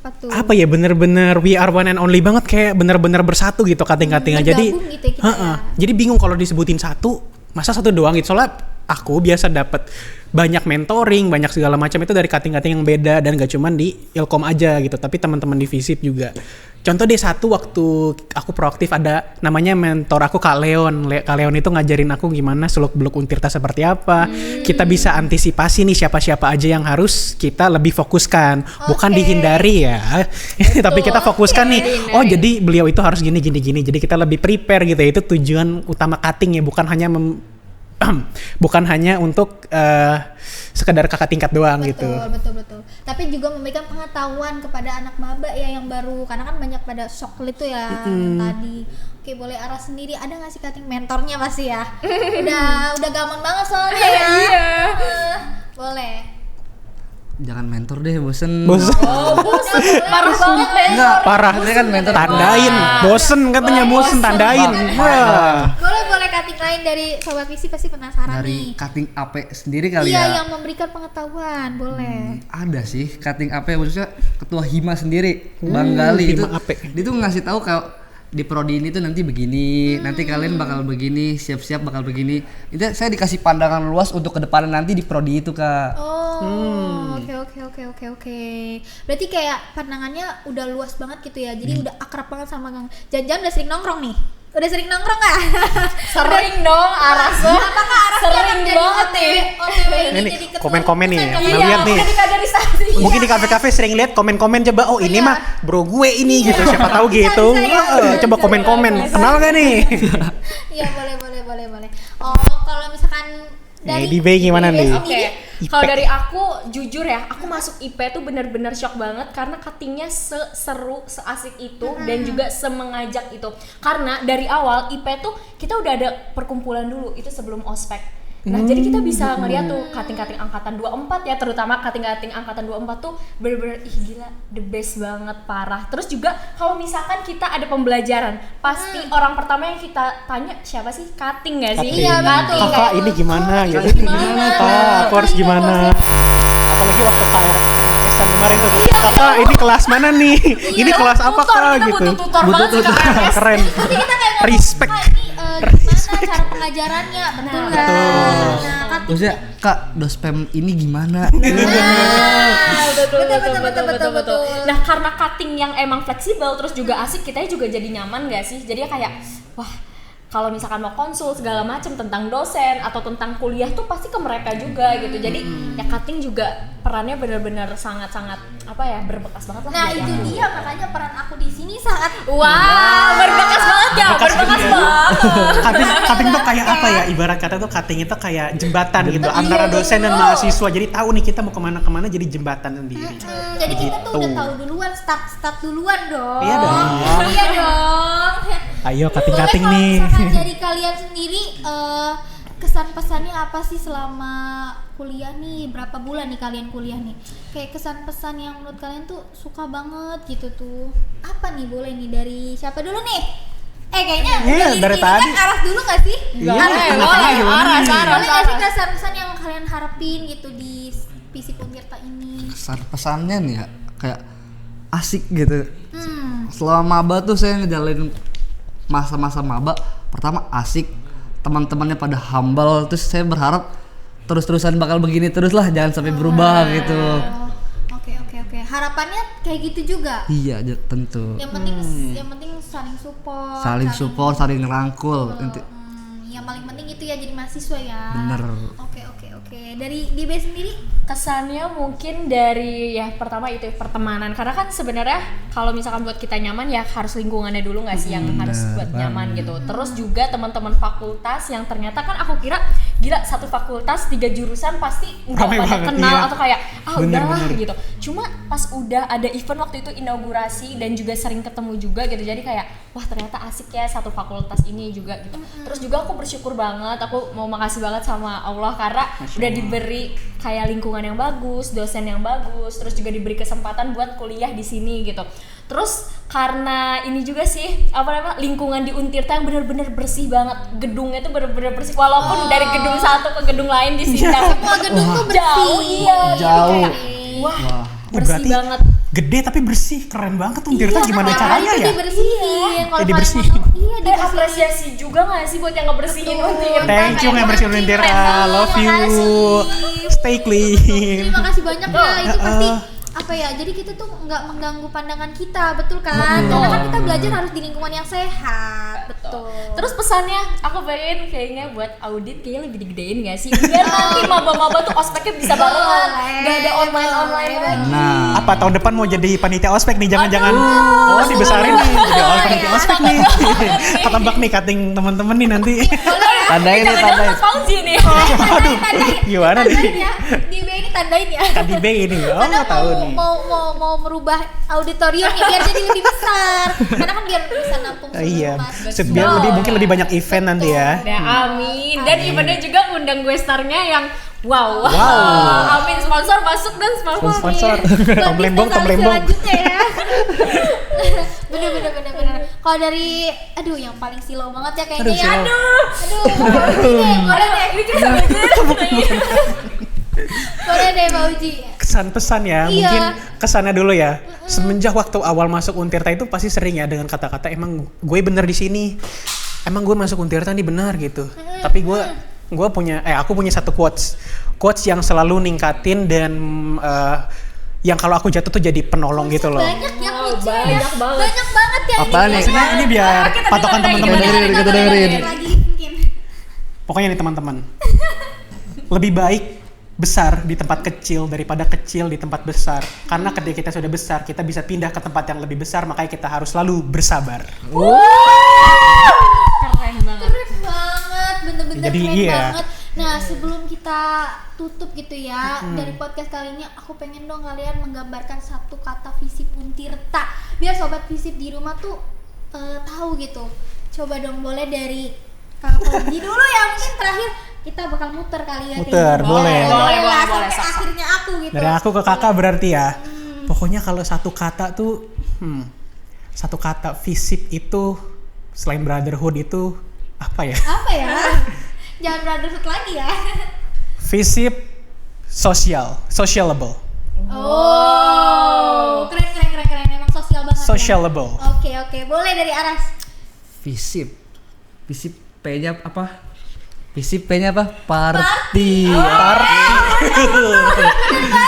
Apa tuh? apa ya, bener-bener we are one and only banget, kayak bener-bener bersatu gitu cutting-cuttingnya. Jadi bergabung gitu ya kita ya. jadi bingung kalau disebutin satu, masa satu doang gitu. Soalnya aku biasa dapat banyak mentoring, banyak segala macam itu dari cutting-cutting yang beda, dan gak cuman di Ilkom aja gitu, tapi teman-teman di Visip juga. Contoh deh, satu waktu aku proaktif ada namanya mentor aku Kak Leon. Kak Leon itu ngajarin aku gimana seluk-beluk Untirta seperti apa. Kita bisa antisipasi nih siapa-siapa aja yang harus kita lebih fokuskan, bukan dihindari ya. Tapi kita fokuskan nih. Oh, jadi beliau itu harus gini. Jadi kita lebih prepare gitu ya. Itu tujuan utama cutting ya, bukan hanya untuk sekedar kakak tingkat doang gitu. Betul. Tapi juga memberikan pengetahuan kepada anak maba ya yang baru, karena kan banyak pada shock itu ya tadi. Oke, boleh arah sendiri. Ada nggak sih cutting mentornya pasti ya? udah gampang banget soalnya ya. Iya. Boleh. Jangan mentor deh, bosen. Parah banget deh. Enggak, Parah. Dia kan mentor. Tandain, bosen katanya, bosen tandain. Wah. Boleh cutting lain dari sobat visi pasti penasaran Dari nih. cutting AP sendiri kali Iya, ya. yang memberikan pengetahuan, boleh. Ada sih cutting AP, khususnya ketua Hima sendiri, Bang Gali itu. Hima AP. Dia tuh ngasih tahu kalau di prodi ini tuh nanti begini, nanti kalian bakal begini, siap-siap bakal begini. Itu saya dikasih pandangan luas untuk kedepannya nanti di prodi itu, Kak. Oh, oke. Berarti kayak pandangannya udah luas banget gitu ya. Jadi udah akrab banget sama Kang. Jangan-jangan udah sering nongkrong nih. Udah sering nongkrong nggak? Sering dong, Aras. Apakah Aras Sering banget nih. Ini komen-komen nih, Kan pernah lihat nih. Jadi kaderisasi. Mungkin di kafe-kafe sering lihat komen-komen coba, oh ini mah bro gue ini gitu, siapa tahu gitu. Coba komen-komen, kenal gak nih? Iya, boleh. Oh, kalau misalkan dari di B gimana nih? Oke, IP. kalau dari aku jujur ya, aku masuk IP tuh bener-bener shock banget karena cuttingnya seseru, seasik itu dan juga semengajak itu. Karena dari awal IP tuh kita udah ada perkumpulan dulu itu sebelum ospek. Nah, jadi kita bisa ngeliat tuh cutting-cutting angkatan 24 ya, terutama cutting-cutting angkatan 24 tuh bener-bener ih gila, the best banget, parah. Terus juga kalau misalkan kita ada pembelajaran, pasti orang pertama yang kita tanya siapa sih? Cutting gak sih? Iya, betul. Kakak ini gimana gitu? Gimana, Kak, aku harus gimana? Apalagi waktu KRS-an kemarin tuh, kakak ini kelas mana nih? Ini kelas apa Tutor, kak kita gitu? butuh tutor banget sih KRS. Keren. Pasti kita kayak ngomong, Respect. "Kak, ini gimana cara pengajarannya?" Betul nggak? Nah, kan Maksudnya kak dospem ini gimana? Betul. Nah, karena cutting yang emang fleksibel terus juga asik, kita juga jadi nyaman gak sih? Jadi kayak wah, kalau misalkan mau konsul segala macam tentang dosen atau tentang kuliah tuh pasti ke mereka juga gitu. Jadi ya cutting juga perannya benar-benar sangat-sangat apa ya, berbekas banget lah. Nah, buat itu aku. dia makanya peran aku di sini sangat Wah, berbekas banget ya, berbekas banget. Cutting tuh kayak apa ya? Ibarat kata tuh cutting itu kayak jembatan gitu antara dosen dan mahasiswa. Jadi tahu nih kita mau kemana-kemana, jadi jembatan sendiri. jadi kita tuh Gitu. udah tahu duluan, start duluan dong. Iya dong. Iya dong. Ayo Boleh cutting-cutting kalau nih. misalkan dari kalian sendiri kesan pesannya apa sih selama kuliah nih, berapa bulan nih kalian kuliah nih, kayak kesan pesan yang menurut kalian tuh suka banget gitu tuh apa nih, boleh nih dari siapa dulu nih? Kayaknya Dari ini tadi. kan arah dulu gak sih? Iya, Arah dulu. boleh, gimana nih? Boleh gak sih kesan-kesan yang kalian harapin gitu di Visip Untirta ini? Pesannya nih ya kayak asik gitu. Selama maba tuh saya ngejalanin masa-masa maba, pertama asik, teman-temannya pada humble, terus saya berharap terus-terusan bakal begini terus lah, jangan sampai berubah gitu. Oke. Harapannya kayak gitu juga. Iya, tentu. Yang penting saling support. Saling support, saling ngerangkul. Yang paling penting itu ya jadi mahasiswa ya. Bener. Oke. Dari DB sendiri Kesannya mungkin dari ya pertama itu pertemanan, karena kan sebenarnya kalau misalkan buat kita nyaman ya harus lingkungannya dulu nggak sih yang harus buat nyaman gitu. Terus juga teman-teman fakultas yang ternyata kan aku kira gila satu fakultas 3 jurusan pasti udah Ramai pada banget, kenal iya. atau kayak udahlah Bener. gitu. Cuma pas udah ada event waktu itu inaugurasi dan juga sering ketemu juga gitu, jadi kayak wah ternyata asik ya satu fakultas ini juga gitu. Terus juga aku bersyukur banget, aku mau makasih banget sama Allah karena udah diberi kayak lingkungan yang bagus, dosen yang bagus, terus juga diberi kesempatan buat kuliah di sini gitu. Terus karena ini juga sih lingkungan di Untirta yang benar-benar bersih banget, gedungnya tuh benar-benar bersih walaupun dari gedung satu ke gedung lain di sini semua gedung tuh bersih. jauh, iya, jadi Jauh. kayak, wah bersih Berarti banget. gede tapi bersih, keren banget Untirta. Gimana caranya ya? Dibersihin. Kalau dibersihin. kalian mau, iya Dan dibersihin. apresiasi juga nggak sih buat yang ngebersihin Untirta? Thank you yang bersihin Untirta, love you, stay clean. Terima kasih banyak ya, itu pasti apa ya, jadi kita tuh nggak mengganggu pandangan kita, betul kan? Karena kan kita belajar harus di lingkungan yang sehat, betul. Terus pesannya aku pengen kayaknya buat audit kayaknya lebih digedein gak sih? Biar nanti maba-maba tuh ospeknya bisa barengan, gak ada online lagi. Nah, Apa tahun depan mau jadi panitia ospek nih? Jangan-jangan dibesarin nih jadi panitia ospek nih. Ketebak nih cutting teman-teman nih nanti. tandain nih, Jangan-jangan tandain. Mas Fauzi nih. Aduh, gimana Tandain nih? ya, di B ini tandain ya. Tadi B ini, Karena nggak tahu nih. mau merubah auditoriumnya biar jadi lebih besar. Karena kan biar bisa nampung semua Iya, mahasiswa. biar mungkin lebih banyak event nanti ya. Nah, amin. Dan eventnya juga ngundang gue starnya yang wow. Wow. Amin, sponsor masuk dan sponsor. Sponsor. Buat Tomblembong, bisnis tomblembong. selanjutnya ya. bener. Kalau dari yang paling silau banget ya kayaknya ya. Aduh, Boleh deh. Ini kita sambil Boleh deh Pak Uji. Kesan-pesan ya, Iya. mungkin kesannya dulu ya. Semenjak waktu awal masuk Untirta itu pasti sering ya dengan kata-kata emang gue bener di sini. Emang gue masuk Untirta nih benar gitu. Tapi aku punya satu quotes yang selalu ningkatin dan yang kalau aku jatuh tuh jadi penolong gitu loh. Banyak ya Uji. banyak banget. Banyak banget ya Apaan ini. nih? Maksudnya ini biar Kita patokan dengerin, teman-teman. kita dengerin. Lagi mungkin. Pokoknya nih teman-teman. lebih baik besar di tempat kecil daripada kecil di tempat besar. Karena ketika kita sudah besar, kita bisa pindah ke tempat yang lebih besar, makanya kita harus selalu bersabar. Keren banget. Keren banget, bener-bener Jadi, keren iya. banget. Nah, sebelum kita tutup gitu ya, dari podcast kali ini aku pengen dong kalian menggambarkan satu kata Visip Untirta biar sobat Visip di rumah tuh tahu gitu. Coba dong, boleh dari Kak Fauzi dulu ya, mungkin terakhir kita bakal muter kali ya. Muter, kayak boleh. gitu. Boleh, lah, boleh, sampai sok-sok. akhirnya aku gitu. Dari aku ke kakak berarti ya. Pokoknya kalau satu kata tuh, satu kata Visip itu selain brotherhood itu apa ya? Apa ya? Jangan brotherhood lagi ya. Visip socialable. Oh, keren. Emang sosial banget. Ya. Socialable. Oke, boleh dari Aras. Visip P-nya apa? Visip P-nya apa? Party.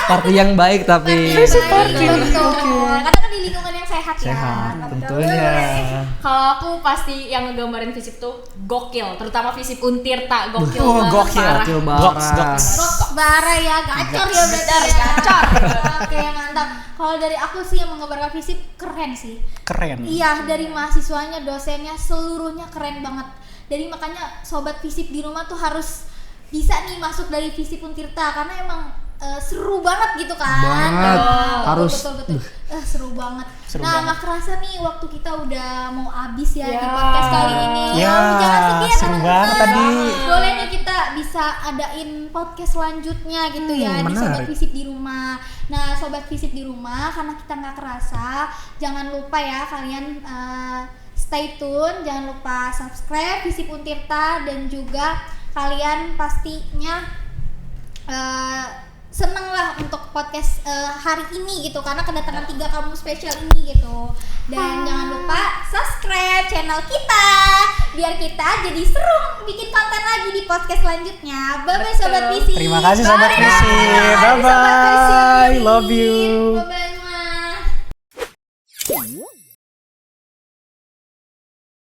Party yang baik tapi Betul. Karena kan di lingkungan yang sehat ya. sehat Betul. tentunya. Kalau aku pasti yang ngegambarin Visip tuh gokil, terutama Visip Untirta gokil Oh, banget, gokil. parah. Gokil Goks. Rok bara ya, gacor ya berarti ya. Gacor. Oke, mantap. Kalau dari aku sih yang menggambarkan Visip keren sih. Keren. Iya, dari mahasiswanya, dosennya, seluruhnya keren banget. Jadi makanya sobat Visip di rumah tuh harus bisa nih masuk dari Visip Untirta karena emang seru banget gitu kan. Banget. Harus. Betul. Seru banget. Seru Nah, banget. nggak kerasa nih waktu kita udah mau habis ya di Ya. podcast kali ini. Ya, Jangan sedih ya, seru teman-teman. banget tadi. Boleh nih kita bisa adain podcast selanjutnya gitu ya di Sobat menarik. Visip di rumah. Nah, Sobat Visip di rumah karena kita nggak kerasa, jangan lupa ya kalian stay tune, jangan lupa subscribe Visip Untirta dan juga kalian pastinya seneng lah untuk podcast hari ini gitu karena kedatangan 3 kamu spesial ini gitu. Dan jangan lupa subscribe channel kita biar kita jadi seru bikin konten lagi di podcast selanjutnya. Bye bye sobat Visip. Terima kasih sobat Bye. Visip. Sobat Bye-bye. Visip. Love you. Bye bye.